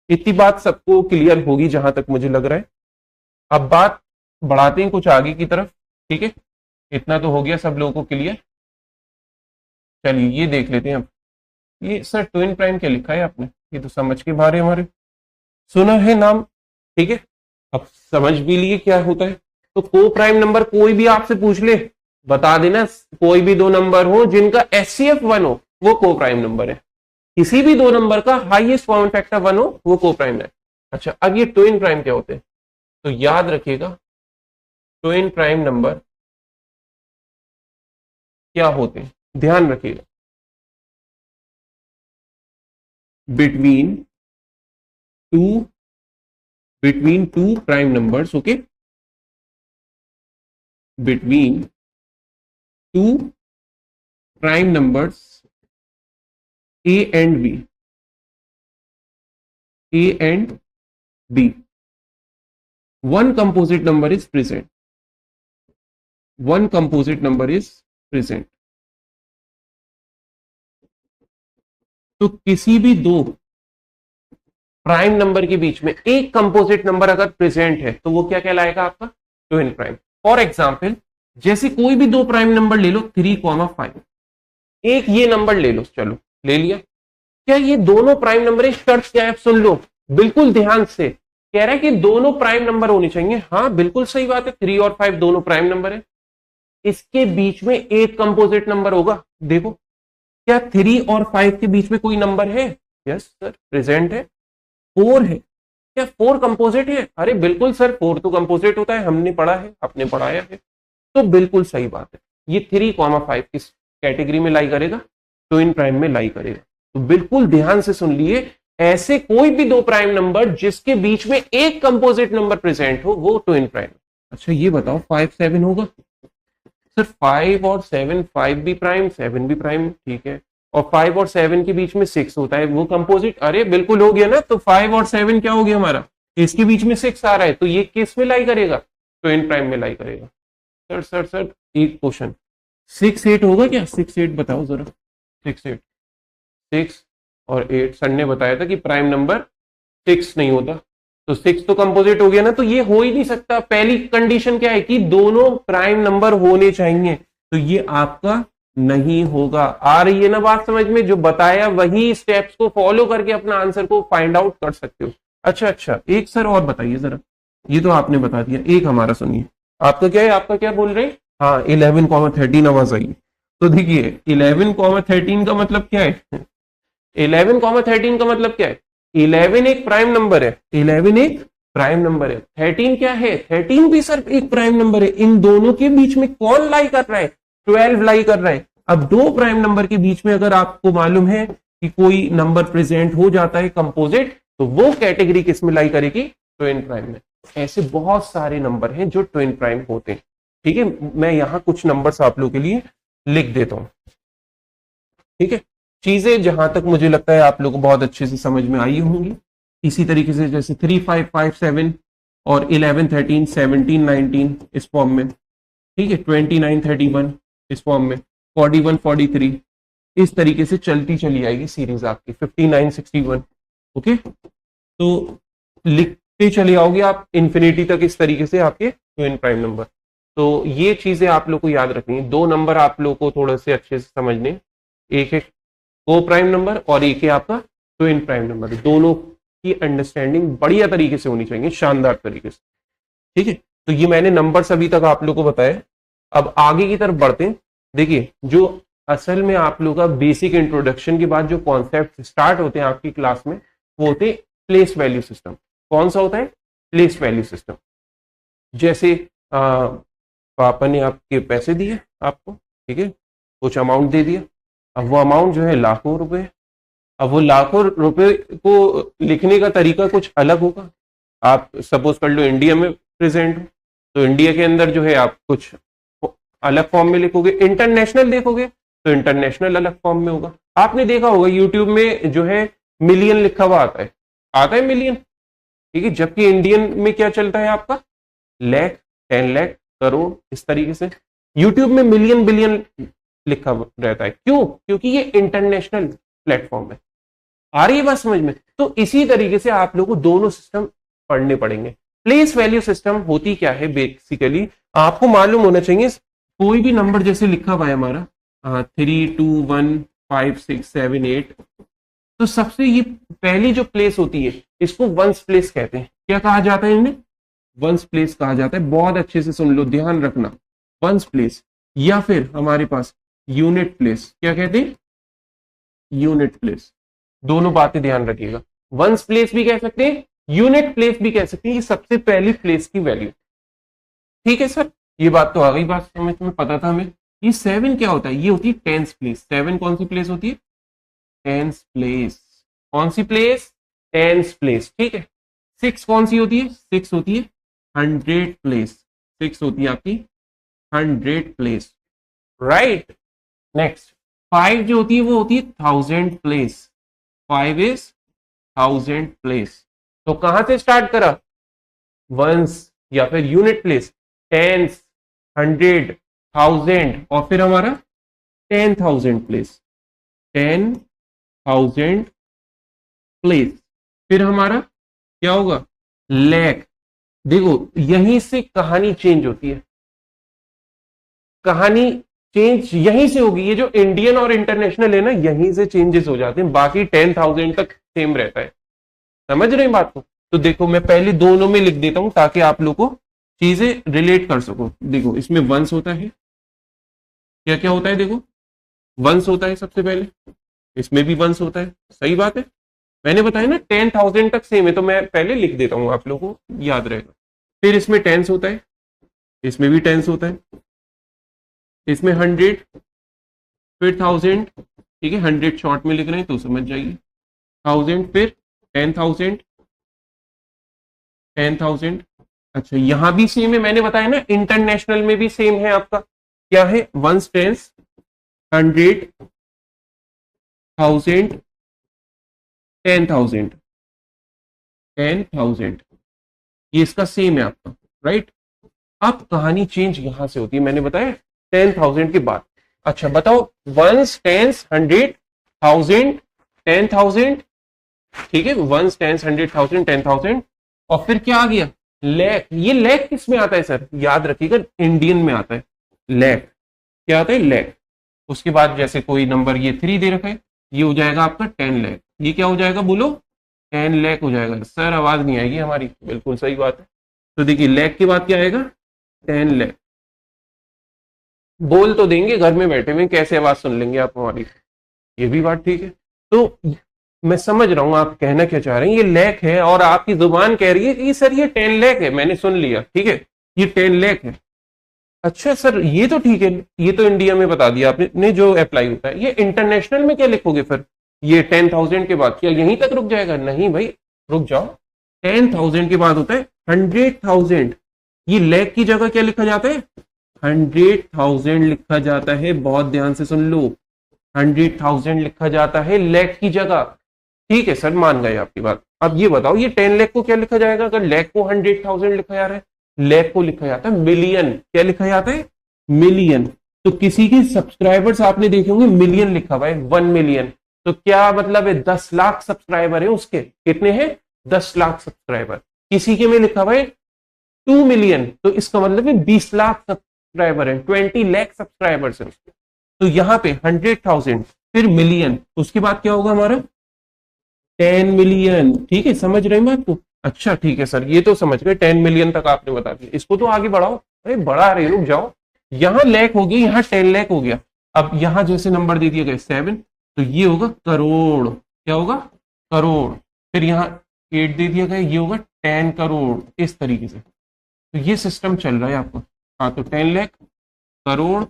इतनी बात सबको क्लियर होगी जहां तक मुझे लग रहा है। अब बात बढ़ाते हैं कुछ आगे की तरफ, ठीक है। इतना तो हो गया सब लोगों को क्लियर। चलिए ये देख लेते हैं अब, ये सर ट्विन प्राइम क्या लिखा है आपने, ये तो समझ के बाहर है हमारे, सुना है नाम, ठीक है। अब समझ भी लिए क्या होता है। तो को प्राइम नंबर कोई भी आपसे पूछ ले बता देना, कोई भी दो नंबर हो जिनका एचसीएफ 1 हो वो को प्राइम नंबर है, किसी भी दो नंबर का हाईएस्ट कॉमन फैक्टर 1 हो वो को प्राइम है। अच्छा अब ये ट्विन प्राइम क्या होते हैं, तो याद रखिएगा ट्विन प्राइम नंबर क्या होते हैं, ध्यान रखिएगा। Between two prime numbers, okay, between two prime numbers a and b, one composite number is present, तो किसी भी दो प्राइम नंबर के बीच में एक कंपोजिट नंबर अगर प्रेजेंट है तो वो क्या कहलाएगा आपका ट्विन प्राइम। फॉर एग्जाम्पल जैसे कोई भी दो प्राइम नंबर ले लो 3,5, एक ये नंबर ले लो, चलो ले लिया, क्या ये दोनों प्राइम नंबर है? शर्त क्या है सुन लो बिल्कुल ध्यान से, कह रहा है कि दोनों प्राइम नंबर होने चाहिए। हाँ बिल्कुल सही बात है, 3 और 5 दोनों प्राइम नंबर है, इसके बीच में एक कंपोजिट नंबर होगा। देखो क्या 3 और 5 के बीच में कोई नंबर है? यस सर प्रेजेंट है, 4 है, क्या 4 कंपोजिट है? अरे बिल्कुल सर 4 तो कंपोजिट होता है, हमने पढ़ा है, आपने पढ़ाया है, तो बिल्कुल सही बात है। ये 3,5 किस कैटेगरी में लाई करेगा, ट्विन प्राइम में लाई करेगा। तो बिल्कुल ध्यान से सुन लिए, ऐसे कोई भी दो प्राइम नंबर जिसके बीच में एक कंपोजिट नंबर प्रेजेंट हो वो ट्विन प्राइम। अच्छा ये बताओ 5, 7 होगा? सर 5 और 7, 5 भी प्राइम 7 भी प्राइम, ठीक है, और 5 और 7 के बीच में 6 होता है वो कंपोजिट। अरे बिल्कुल हो गया ना, तो 5 और 7 क्या हो गया हमारा, इसके बीच में 6 आ रहा है, तो ये किस में लाई करेगा, ट्विन प्राइम में लाई करेगा। सर एक क्वेश्चन, 6, 8 होगा क्या? 6, 8 बताओ जरा, 6, 8, 6 और 8 सर ने बताया था कि प्राइम नंबर 6 नहीं होता, तो 6 तो कंपोजिट हो गया ना, तो ये हो ही नहीं सकता। पहली कंडीशन क्या है कि दोनों प्राइम नंबर होने चाहिए, तो ये आपका नहीं होगा। आ रही है ना बात समझ में? जो बताया वही स्टेप्स को फॉलो करके अपना आंसर को फाइंड आउट कर सकते हो। अच्छा, एक सर और बताइए जरा, ये तो आपने बता दिया, एक हमारा सुनिए। आपका क्या है, आपका क्या बोल रहे हैं? हाँ 11,13 आवाज आई। तो देखिए 11,13 का मतलब क्या है? 11,13 का मतलब क्या है? 11 एक प्राइम नंबर है, 11 एक प्राइम नंबर है। 13 क्या है? 13 भी सर एक प्राइम नंबर है। इन दोनों के बीच में कौन लाई कर रहा है? 12 लाई कर रहा है। अब दो प्राइम नंबर के बीच में अगर आपको मालूम है कि कोई नंबर प्रेजेंट हो जाता है कंपोजिट, तो वो कैटेगरी किस में लाई करेगी? ट्विन प्राइम में। ऐसे बहुत सारे नंबर हैं जो ट्विन प्राइम होते हैं। ठीक है, मैं यहां कुछ नंबर्स आप लोगों के लिए लिख देता हूं। ठीक है, चीजें जहां तक मुझे लगता है आप लोगों को बहुत अच्छे से समझ में आई होंगी। इसी तरीके से जैसे 3, 5, 5, 7 और 11, 13, 17, 19 इस फॉर्म में। ठीक है, 29, 31 इस फॉर्म में, 41, 43 इस तरीके से चलती चली आएगी सीरीज आपकी, 59, 61। ओके, तो लिखते चले आओगे आप इन्फिनिटी तक इस तरीके से आपके ट्विन प्राइम नंबर। तो ये चीजें आप लोग को याद रखनी है। दो नंबर आप लोग को थोड़े से अच्छे से समझने, एक है को प्राइम नंबर और एक है आपका ट्विन प्राइम नंबर। दोनों की अंडरस्टैंडिंग बढ़िया तरीके से होनी चाहिए, शानदार तरीके से। ठीक है, तो ये मैंने नंबर्स अभी तक आप लोग को बताया। अब आगे की तरफ बढ़ते हैं। देखिए, जो असल में आप लोग का बेसिक इंट्रोडक्शन के बाद जो कॉन्सेप्ट स्टार्ट होते हैं आपकी क्लास में, वो होते हैं प्लेस वैल्यू सिस्टम। कौन सा होता है? Place value system. जैसे पापा ने आपके पैसे दिए आपको, ठीक है, कुछ अमाउंट दे दिया। अब वो अमाउंट जो है लाखों रुपए। अब वो लाखों रुपए को लिखने का तरीका कुछ अलग होगा। आप सपोज कर लो इंडिया में प्रेजेंट हो, तो इंडिया के अंदर जो है आप कुछ अलग फॉर्म में लिखोगे। इंटरनेशनल देखोगे तो इंटरनेशनल अलग फॉर्म में होगा। आपने देखा होगा यूट्यूब में जो है मिलियन लिखा हुआ आता है मिलियन। ठीक है, जबकि इंडियन में क्या चलता है आपका? लाख, 10 लाख, करोड़, इस तरीके से। यूट्यूब में मिलियन बिलियन लिखा रहता है। क्यों? क्योंकि ये इंटरनेशनल प्लेटफॉर्म है। आ रही है बात समझ में? तो इसी तरीके से आप लोगों को दोनों सिस्टम पढ़ने पड़ेंगे। प्लेस वैल्यू सिस्टम होती क्या है? बेसिकली आपको मालूम होना चाहिए, कोई भी नंबर जैसे लिखा हुआ है हमारा 3, 2, 1, 5, 6, 7, 8, तो सबसे ये पहली जो प्लेस होती है इसको वंस प्लेस कहते हैं। क्या कहा जाता है इन्हें? वंस प्लेस कहा जाता है। बहुत अच्छे से सुन लो, ध्यान रखना। वंस प्लेस, या फिर हमारे पास यूनिट प्लेस। क्या कहते हैं? Unit place. दोनों बातें ध्यान रखिएगा। वंस प्लेस भी कह सकते हैं, यूनिट प्लेस भी कह सकते हैं। ये सबसे पहली प्लेस की वैल्यू। ठीक है सर, ये बात तो आ गई, बात समझ में पता था हमें। ये 7 क्या होता है? ये होती है टेंस प्लेस। 7 कौन सी प्लेस होती है? Tens place. कौन सी प्लेस? Tens place. ठीक है। 6 कौन सी होती है? 6 होती है 100 प्लेस। 6 होती है आपकी 100 प्लेस, राइट। नेक्स्ट 5 जो होती है वो होती है 1000 प्लेस। 5 is 1000 place. तो कहां से स्टार्ट करा? वंस या फिर यूनिट प्लेस, टेंस, 100, 1000 और फिर हमारा 10,000 प्लेस। 10,000 प्लेस। फिर हमारा क्या होगा? लैख। देखो यहीं से कहानी चेंज होती है। कहानी चेंज यहीं से होगी। ये जो इंडियन और इंटरनेशनल है ना, यहीं से चेंजेस हो जाते हैं। बाकी 10,000 तक सेम रहता है। समझ रहे हैं बात को? तो देखो मैं पहले दोनों में लिख देता हूं ताकि आप लोग को चीजें रिलेट कर सको। देखो इसमें वंस होता है। क्या क्या होता है? देखो वंस होता है सबसे पहले, इसमें भी वंस होता है। सही बात है, मैंने बताया ना 10,000 तक सेम है, तो मैं पहले लिख देता हूं, आप लोगों को याद रहेगा। फिर इसमें टेंस होता है, इसमें भी टेंस होता है, इसमें 100, फिर 1000। ठीक है, 100 शॉर्ट में लिख रहे हैं तो समझ जाइए। 1000, फिर 10,000, 10,000। अच्छा यहां भी सेम है, मैंने बताया ना इंटरनेशनल में भी सेम है आपका। क्या है? Ones, tens, 100, 1000, 10,000, 10,000। ये इसका सेम है आपका, राइट। अब कहानी चेंज यहां से होती है, मैंने बताया 10,000 के बाद। अच्छा बताओ, वंस, टेंस, 100, 1000, 10,000। ठीक है, वंस, टेंस, 100, 1000, 10,000। और फिर क्या आ गया, लैख। ये लैख किस में आता है सर, याद रखिएगा इंडियन में आता है लैख। क्या आता है, लैख। उसके बाद जैसे कोई नंबर ये 3 दे रखा है, ये हो जाएगा आपका 10 लाख। ये क्या हो जाएगा बोलो, 10 लाख हो जाएगा। सर आवाज नहीं आएगी हमारी, बिल्कुल सही बात है। तो देखिए लैख के बाद क्या आएगा, 10 लाख। बोल तो देंगे घर में बैठे हुए, कैसे आवाज सुन लेंगे आप हमारी, ये भी बात ठीक है। तो मैं समझ रहा हूं आप कहना क्या चाह रहे हैं, ये लैख है और आपकी जुबान कह रही है कि सर ये 10 लाख है, मैंने सुन लिया, ठीक है, ये 10 लाख है। अच्छा सर ये तो ठीक है, ये तो इंडिया में बता दिया आपने जो अप्लाई होता है। ये इंटरनेशनल में क्या लिखोगे फिर, ये 10,000 के बाद क्या यहीं तक रुक जाएगा, नहीं भाई रुक जाओ। 10,000 के बाद होता है 100,000। ये लैख की जगह क्या लिखा जाता है, 100,000 लिखा जाता है, बहुत ध्यान से सुन लो, 100,000 लिखा जाता है लैख की जगह। ठीक है सर मान गए आपकी बात। अब ये बताओ ये 10 लाख को क्या लिखा जाएगा, अगर लैख को 100,000 लिखा जा रहा है, लैख को लिखा जाता है मिलियन। क्या लिखा जाता है, मिलियन। तो किसी के सब्सक्राइबर्स आपने देखे होंगे मिलियन लिखा हुआ है, 1 मिलियन। तो क्या मतलब है, 10 लाख सब्सक्राइबर है उसके, कितने हैं, 10 लाख सब्सक्राइबर। किसी के में लिखा हुआ है 2 मिलियन, तो इसका मतलब है 20 लाख सब्सक्राइबर है, 20 लाख सब्सक्राइबर्स है उसके। तो यहाँ पे 100,000 फिर मिलियन, उसके बाद क्या होगा हमारा 10 मिलियन। ठीक है समझ रहे हैं बात को, अच्छा ठीक है सर ये तो समझ गए, 10 मिलियन तक आपने बता दिया, इसको तो आगे बढ़ाओ। अरे बढ़ा रहे रुक जाओ, यहां लाख हो गया, यहाँ 10 लाख हो गया। अब यहां जैसे नंबर दे दिया गया 7, तो ये होगा करोड़। क्या होगा, करोड़। फिर यहाँ 8 दे दिया गया, ये होगा 10 करोड़। इस तरीके से तो ये सिस्टम चल रहा है आपको। हाँ तो 10 लाख, करोड़,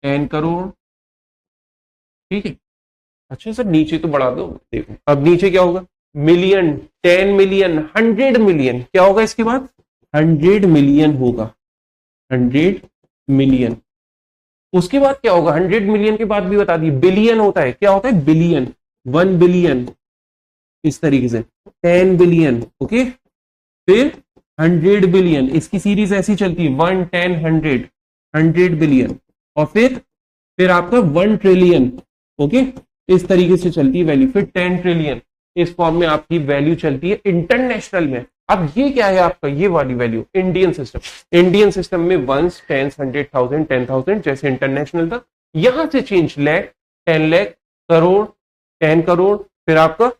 10 करोड़, ठीक है। अच्छा सर नीचे तो बढ़ा दो, देखो अब नीचे क्या होगा, मिलियन, 10 मिलियन, 100 मिलियन। क्या होगा इसके बाद, 100 मिलियन होगा, 100 मिलियन। उसके बाद क्या होगा, 100 मिलियन के बाद भी बता दी, बिलियन होता है। क्या होता है, बिलियन, 1 बिलियन, इस तरीके से 10 बिलियन। ओके, फिर 100 बिलियन, इसकी सीरीज ऐसी चलती है 1 10 100, 100 बिलियन। और फिर आपका 1 ट्रिलियन। ओके, इस तरीके से चलती है वैल्यू। फिर 10 ट्रिलियन, इस फॉर्म में आपकी वैल्यू चलती है इंटरनेशनल में। अब ये क्या है आपका, ये वाली value Indian system. Indian system में 1, 10, 100,000, 10,000 जैसे इंटरनेशनल था, यहां से चेंज लाख, 10 लाख, करोड़, 10 करोड़, फिर आपका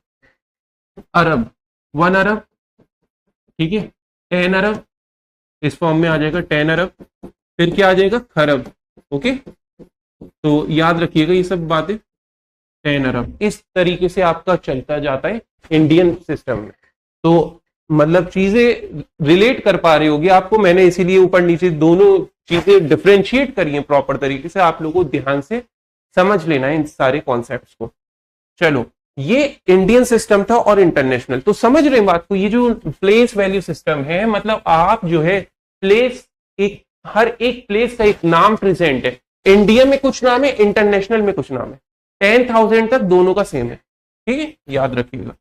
अरब, 1 अरब, ठीक है, 10 अरब, इस फॉर्म में आ जाएगा 10 अरब। फिर क्या आ जाएगा, खरब। ओके, तो याद रखिएगा ये सब बातें, 10 अरब। इस तरीके से आपका चलता जाता है इंडियन सिस्टम में। तो मतलब चीजें रिलेट कर पा रही होगी आपको, मैंने इसीलिए ऊपर नीचे दोनों चीजें डिफरेंशिएट करी हैं प्रॉपर तरीके से, आप लोगों को ध्यान से समझ लेना है इन सारे कॉन्सेप्ट्स को। चलो, ये इंडियन सिस्टम था और इंटरनेशनल, तो समझ रहे हैं बात को। ये जो प्लेस वैल्यू सिस्टम है, मतलब आप जो है प्लेस, एक हर एक प्लेस का एक नाम प्रेजेंट है। इंडिया में कुछ नाम है, इंटरनेशनल में कुछ नाम है। 10,000 तक दोनों का सेम है, ठीक है, याद रखिएगा।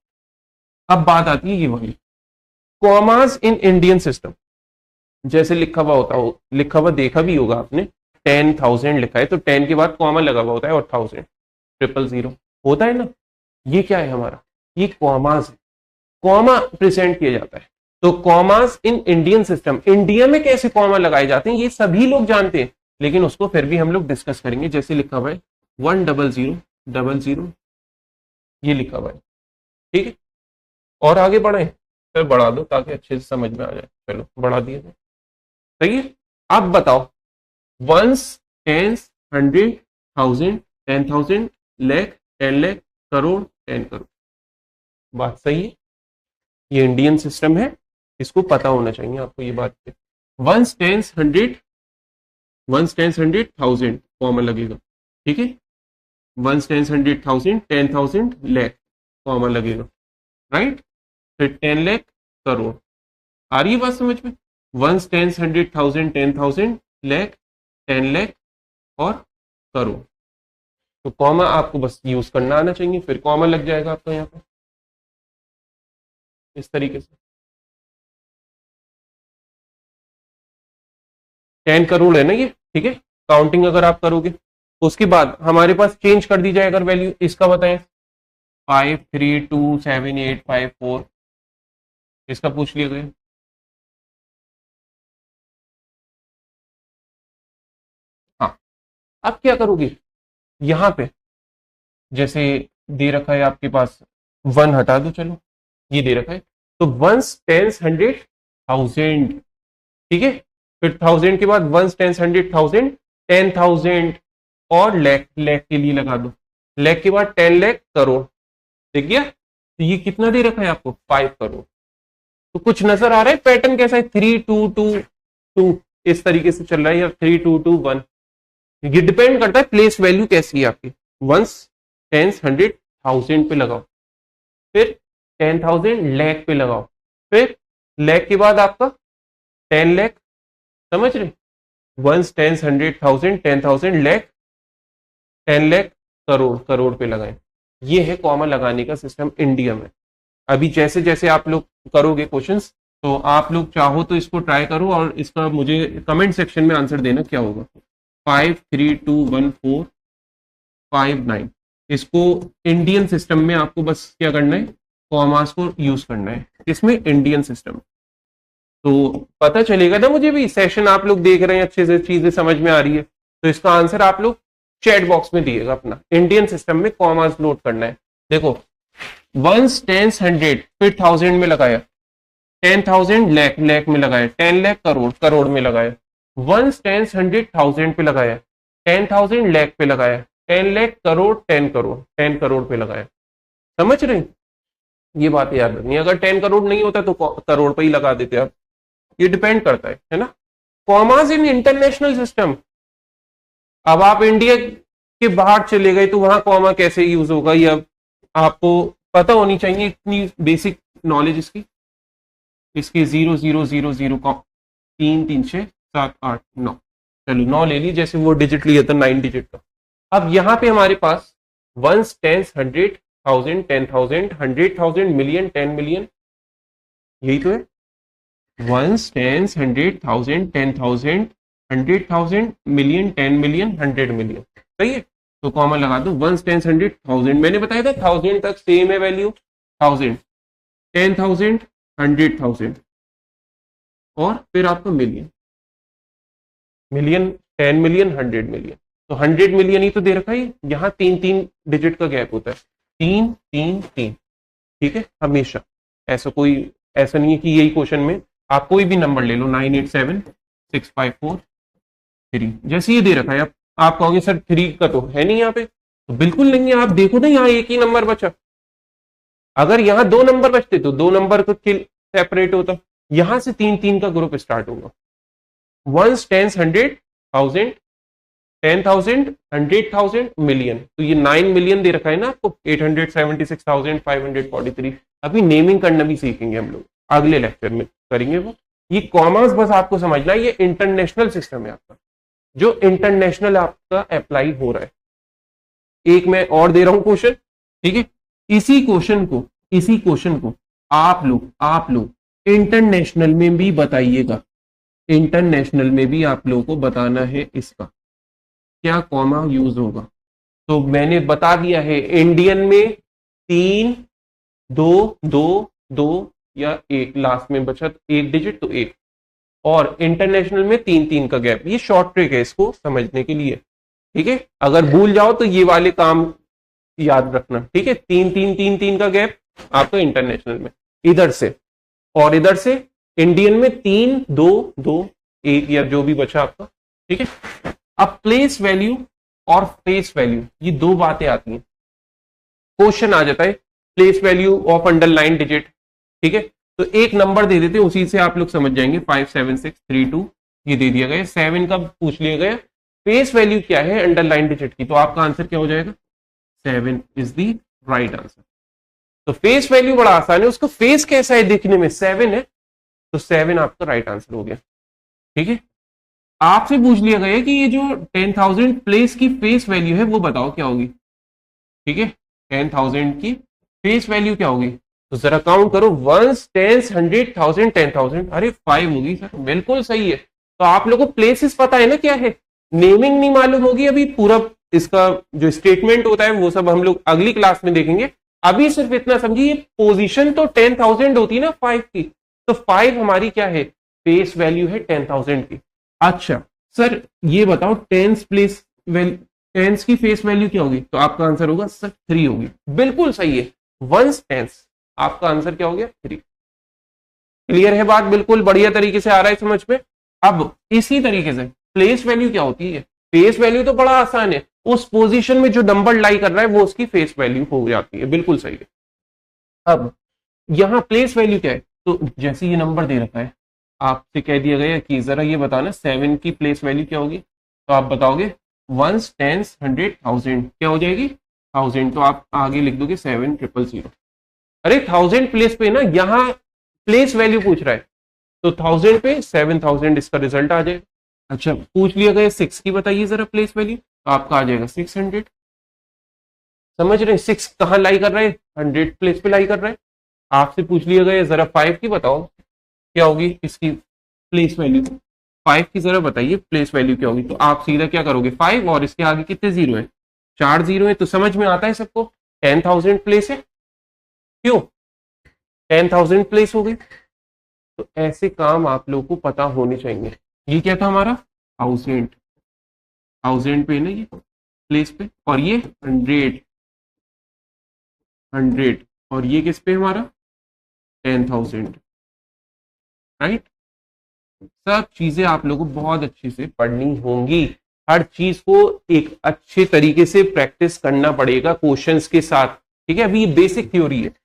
अब बात आती है ये वाली, कॉमास इन इंडियन सिस्टम। जैसे लिखा हुआ होता हो, लिखा हुआ देखा भी होगा आपने, 10,000 लिखा है तो 10 के बाद कॉमा लगा हुआ होता है और 1000, 000 होता है ना। ये क्या है हमारा, ये कॉमास है, कॉमा प्रेजेंट किया जाता है। तो commas in Indian system, India में कैसे कॉमा लगाए जाते हैं ये सभी लोग जानते हैं, लेकिन उसको फिर भी हम लोग डिस्कस करेंगे। जैसे लिखा हुआ है 10000, ये लिखा हुआ है, ठीक है। और आगे बढ़े, फिर बढ़ा दो ताकि अच्छे से समझ में आ जाए। चलो बढ़ा दिए, सही है। अब बताओ, 1, 10, 100,000, 10,000, लाख, 10 लाख, करोड़, 10 करोड़। बात सही है, ये इंडियन सिस्टम है, इसको पता होना चाहिए आपको ये बात। 1, 10, 100, 1, 10, 100,000 कॉमन लगेगा, ठीक है। 1, 10, 100,000, 10,000, लाख कॉमन लगेगा, राइट। फिर 10 लाख, करोड़। आ रही है बात समझ में, 1, 10, 100,000, 10,000, लाख, 10 लाख और करोड़। तो कॉमा आपको बस यूज करना आना चाहिए, फिर कॉमा लग जाएगा आपका यहाँ पे इस तरीके से। 10 करोड़ है ना ये, ठीक है। काउंटिंग अगर आप करोगे, उसके बाद हमारे पास चेंज कर दी जाए अगर वैल्यू, इसका बताएं 5, 3, 2, 7, 8, 5, 4, इसका पूछ लिया गया। हाँ, अब क्या करोगे, यहां पे जैसे दे रखा है आपके पास, 1 हटा दो, चलो ये दे रखा है, तो वंस टेंस हंड्रेड थाउजेंड, ठीक है, फिर थाउजेंड के बाद वंस टेंस हंड्रेड थाउजेंड, 10,000 और लैख, लैख के लिए लगा दो, लैख के बाद 10 लाख करोड़, ठीक गया। तो ये कितना दे रखा है आपको, 5 करोड़। तो कुछ नजर आ रहा है पैटर्न कैसा है, 3 2 2 2 इस तरीके से चल रहा है, या 3 2 2 1, ये डिपेंड करता है प्लेस वैल्यू कैसी है आपकी। वंस टेंस हंड्रेड थाउजेंड पे लगाओ, फिर 10,000 लैख पे लगाओ, फिर लैख के बाद आपका 10 लाख, समझ रहे, once tens hundred thousand, 10,000 lakh, 10 lakh crore, crore पे लगाए। ये है कॉमा लगाने का सिस्टम इंडिया में। अभी जैसे जैसे आप लोग करोगे क्वेश्चंस, तो आप लोग चाहो तो इसको ट्राई करो और इसका मुझे कमेंट सेक्शन में आंसर देना क्या होगा। 5 3 2 1 4 5 9, इसको इंडियन सिस्टम में आपको बस क्या करना है, कॉमास को यूज करना है, इसमें इंडियन सिस्टम। तो पता चलेगा ना मुझे भी, सेशन आप लोग देख रहे हैं, अच्छे से चीजें समझ में आ रही है, तो इसका आंसर आप लोग चैट बॉक्स में दिएगा अपना। इंडियन सिस्टम में कॉमास नोट करना है। देखो, वंस टेंस हंड्रेड, फिर थाउजेंड में लगाया, 10,000 लैख, लैख में लगाया, 10 लाख करोड़, करोड़ में लगाया, वंस टेंस हंड्रेड थाउजेंड पे लगाया, 10,000 लैख पे लगाया, 10 लाख करोड़, 10 करोड़, 10 करोड़ पे लगाया। समझ रहे, ये बात याद रखनी, अगर 10 करोड़ नहीं होता तो करोड़ पे ही लगा देते आप। ये डिपेंड करता है ना। कॉमास इन इंटरनेशनल सिस्टम, अब आप इंडिया के बाहर चले गए तो वहां कॉमा कैसे यूज होगा, या आपको पता होनी चाहिए, इतनी बेसिक नॉलेज इसकी। इसके 0 0 0 0 3 3 6 7 8 9, चलो 9 ले ली, जैसे वो डिजिट लिया था 9 डिजिट का। अब यहां पे हमारे पास ones tens hundred thousand, 10,000, 100,000, million, 10 million, यही तो है। Ones tens hundred thousand, 10,000, 100,000, million, 10 million, 100 million, सही है। तो कॉमन लगा दो, वंस टेंस हंड्रेड थाउजेंड, मैंने बताया था 1000 तक सेम है वैल्यू, 1000, 10,000, 100,000, और फिर आपका मिलियन, मिलियन, 10 मिलियन, 100 मिलियन। तो 100 मिलियन ही तो दे रखा है, यहाँ 3 डिजिट का गैप होता है, 3 3 3, ठीक है, हमेशा। ऐसा नहीं है कि यही क्वेश्चन में आप कोई भी नंबर ले लो, 9876543, जैसे ये दे रखा है, आप कहोगे सर 3 का तो है नहीं यहाँ पे, तो बिल्कुल नहीं है। आप देखो ना, यहाँ एक ही नंबर बचा, अगर यहाँ 2 नंबर बचते तो 2 नंबर को सेपरेट होता, यहां से 3 3 का ग्रुप स्टार्ट होगा। Once tens hundred thousand, 10,000, 100,000, million, तो ये 9 मिलियन दे रखा है ना आपको, 876,543। अभी नेमिंग करना भी सीखेंगे हम लोग, अगले लेक्चर में करेंगे वो। ये कॉमर्स बस आपको समझना है, ये इंटरनेशनल सिस्टम है आपका, जो इंटरनेशनल आपका अप्लाई हो रहा है। एक मैं और दे रहा हूं क्वेश्चन, ठीक है, इसी क्वेश्चन को आप लोग इंटरनेशनल में भी बताइएगा, इंटरनेशनल में भी आप लोगों को बताना है इसका क्या कॉमा यूज होगा। तो मैंने बता दिया है, इंडियन में 3 2 2 2 या 1, लास्ट में बचा 1 डिजिट तो 1, और इंटरनेशनल में 3 3 का गैप। ये शॉर्ट ट्रिक है इसको समझने के लिए, ठीक है। अगर भूल जाओ तो ये वाले काम याद रखना, ठीक है। 3 3 3 3 का गैप आपका इंटरनेशनल में, इधर से, और इधर से इंडियन में 3 2 2 1 या जो भी बचा आपका, ठीक है। अब प्लेस वैल्यू और फेस वैल्यू, ये 2 बातें आती हैं, क्वेश्चन आ जाता है place value of underline digit, ठीक है। तो एक नंबर दे देते, उसी से आप लोग समझ जाएंगे, 5 7 6 3 2, ये दे दिया गया, 7 का पूछ लिया गया, फेस वैल्यू क्या है अंडरलाइन डिजिट की, तो आपका आंसर क्या हो जाएगा, 7 इज द राइट आंसर। तो फेस वैल्यू बड़ा आसान है, उसका फेस कैसा है दिखने में, 7 है, तो 7 आपका राइट आंसर हो गया, ठीक है। आपसे पूछ लिया गया कि ये जो 10,000 प्लेस की फेस वैल्यू है वो बताओ क्या होगी, ठीक है। 10,000 की फेस वैल्यू क्या होगी, तो जरा काउंट करो, वंस, टेंस, 100,000, 10,000, अरे 5 होगी सर, बिल्कुल सही है। तो आप लोगों को प्लेसेस पता है ना क्या है, नेमिंग नहीं मालूम होगी, अभी पूरा इसका जो स्टेटमेंट होता है वो सब हम लोग अगली क्लास में देखेंगे। अभी सिर्फ इतना समझिए, पोजीशन तो 10,000 होती है ना 5 की, तो 5 हमारी क्या है, फेस वैल्यू है 10,000 की। अच्छा सर ये बताओ टेंस की फेस वैल्यू क्या होगी, तो आपका आंसर होगा सर 3 होगी। बिल्कुल सही है, वंस टेंस, आपका आंसर क्या हो गया 3। क्लियर है बात, बिल्कुल बढ़िया तरीके से आ रहा है समझ में। अब इसी तरीके से प्लेस वैल्यू क्या होती है, फेस वैल्यू तो बड़ा आसान है, उस पोजीशन में जो नंबर लाई कर रहा है वो उसकी फेस वैल्यू हो जाती है, बिल्कुल सही है। अब यहां प्लेस वैल्यू क्या है, तो जैसे ये नंबर दे रखा है, आपसे कह दिया गया कि जरा ये बताना 7 की प्लेस वैल्यू क्या होगी, तो आप बताओगे वंस टेंस 100,000 क्या हो जाएगी 1000, तो आप आगे लिख दोगे 7,000। अरे 1000 प्लेस पे ना, यहाँ प्लेस वैल्यू पूछ रहा है, तो 1000 पे 7,000 इसका रिजल्ट आ जाएगा। अच्छा पूछ लिया गया 6 की, बताइए जरा प्लेस वैल्यू, तो आपका आ जाएगा 600। समझ रहे हैं 6 कहाँ लाई कर रहे हैं, 100 प्लेस पे लाई कर रहे हैं। आपसे पूछ लिया गया जरा 5 की बताओ क्या होगी इसकी प्लेस वैल्यू, 5 की जरा बताइए प्लेस वैल्यू क्या होगी, तो आप सीधा क्या करोगे 5 और इसके आगे कितने जीरो है, 4 जीरो है, तो समझ में आता है सबको 10,000 प्लेस है, क्यों 10,000 प्लेस हो गई। तो ऐसे काम आप लोगों को पता होने चाहिए। ये क्या था हमारा 1000 पे ना ये प्लेस पे, और ये 100 और ये किस पे हमारा 10,000, राइट। सब चीजें आप लोगों को बहुत अच्छे से पढ़नी होंगी, हर चीज को एक अच्छे तरीके से प्रैक्टिस करना पड़ेगा क्वेश्चंस के साथ, ठीक है। अभी ये बेसिक थ्योरी है,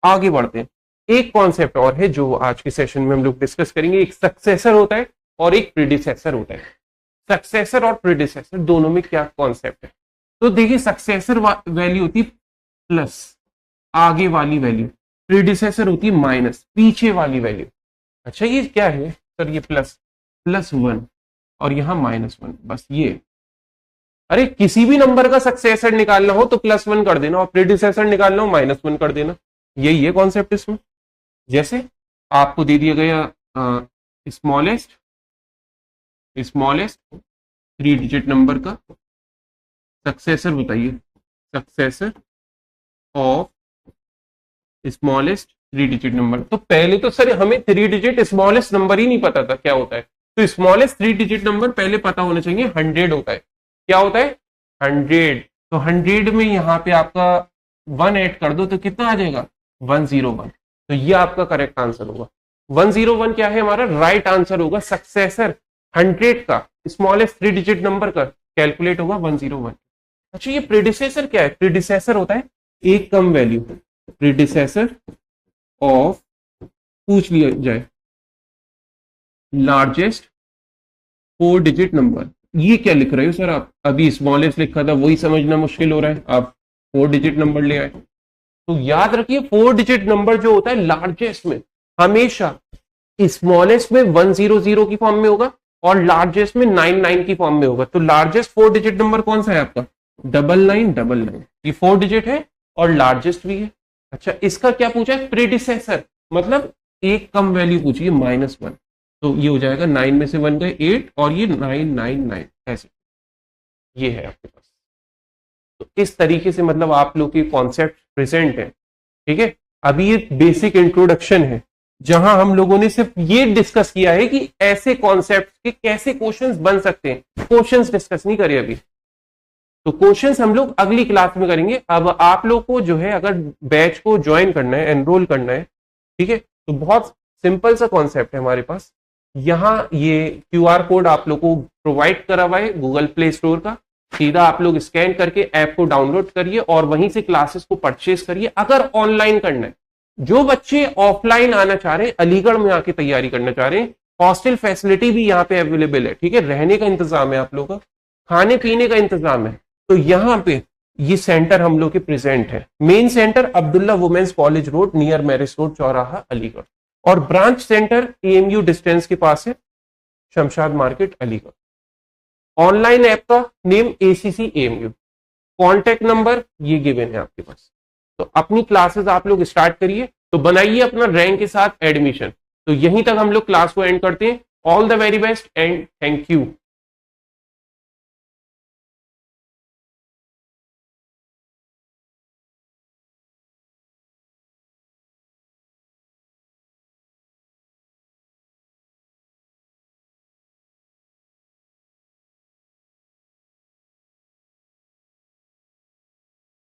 आगे बढ़ते हैं। एक कॉन्सेप्ट और है जो आज के सेशन में हम लोग डिस्कस करेंगे, एक सक्सेसर होता है और एक प्रीडिसेसर होता है। सक्सेसर और प्रीडिसेसर दोनों में क्या कॉन्सेप्ट है, तो देखिए सक्सेसर वैल्यू होती प्लस आगे वाली वैल्यू, प्रीडिसेसर होती है माइनस पीछे वाली वैल्यू। अच्छा ये क्या है सर, ये +1 और यहां -1, बस ये। अरे किसी भी नंबर का सक्सेसर निकालना हो तो +1 कर देना और प्रीडिसेसर निकालना हो -1 कर देना, यही है कॉन्सेप्ट इसमें। जैसे आपको दे दिया गया स्मॉलेस्ट 3 डिजिट नंबर का सक्सेसर बताइए, successor of smallest 3 digit number. तो पहले तो सर हमें 3 डिजिट स्मॉलेस्ट नंबर ही नहीं पता था क्या होता है, तो स्मॉलेस्ट 3 डिजिट नंबर पहले पता होना चाहिए 100 होता है। क्या होता है 100, तो 100 में यहाँ पे आपका 1 ऐड कर दो तो कितना आ जाएगा 101, तो ये आपका करेक्ट आंसर होगा। 101 क्या है हमारा राइट आंसर होगा, सक्सेसर 100 का स्मॉलेस्ट 3 डिजिट नंबर का कैलकुलेट होगा 101। अच्छा ये प्रीडिसेसर क्या है, प्रीडिसेसर होता है एक कम वैल्यू, प्रीडिसेसर ऑफ पूछ लिया जाए लार्जेस्ट 4 डिजिट नंबर। ये क्या लिख रहे हो सर आप, अभी स्मॉलेस्ट लिखा था वही समझना मुश्किल हो रहा है, आप 4 डिजिट नंबर ले आए। तो याद रखिए 4 डिजिट नंबर जो होता है लार्जेस्ट में हमेशा स्मॉलेस्ट में 100 की फॉर्म में होगा और लार्जेस्ट में 99 की फॉर्म में होगा। तो लार्जेस्ट 4 डिजिट नंबर कौन सा है आपका 9999, ये 4 डिजिट है और लार्जेस्ट भी है। अच्छा इसका क्या पूछा है प्रीडिसेसर, मतलब एक कम वैल्यू पूछी है -1, तो ये हो जाएगा 9 में से 1 गए 8 और ये 999 ऐसे, ये है आपके पास। तो इस तरीके से मतलब आप लोग के कॉन्सेप्ट प्रेजेंट है, ठीक है। अभी ये बेसिक इंट्रोडक्शन है जहां हम लोगों ने सिर्फ ये डिस्कस किया है कि ऐसे कॉन्सेप्ट के कैसे क्वेश्चंस बन सकते हैं, क्वेश्चंस डिस्कस नहीं करे अभी, तो क्वेश्चंस हम लोग अगली क्लास में करेंगे। अब आप लोग को जो है अगर बैच को ज्वाइन करना है, एनरोल करना है, ठीक है, तो बहुत सिंपल सा कॉन्सेप्ट है हमारे पास। यहाँ ये QR कोड आप लोग को प्रोवाइड करा हुआ है गूगल प्ले स्टोर का, सीधा आप लोग स्कैन करके ऐप को डाउनलोड करिए और वहीं से क्लासेस को परचेज करिए। अगर ऑनलाइन करना है, जो बच्चे ऑफलाइन आना चाह रहे हैं, अलीगढ़ में आके तैयारी करना चाह रहे हैं, हॉस्टल फैसिलिटी भी यहाँ पे अवेलेबल है, ठीक है, रहने का इंतजाम है आप लोग का, खाने पीने का इंतजाम है। तो यहाँ पे ये सेंटर हम लोग के प्रेजेंट है, main centre Abdullah women's college road near marriage road चौराहा अलीगढ़, और ब्रांच सेंटर AMU डिस्टेंस के पास है Shamshad market Aligarh. Online app का name ACC AMU, contact number ये गिवन है आपके पास। तो अपनी क्लासेस आप लोग स्टार्ट करिए, तो बनाइए अपना रैंक के साथ एडमिशन। तो यहीं तक हम लोग क्लास को एंड करते हैं। All the very best and thank you.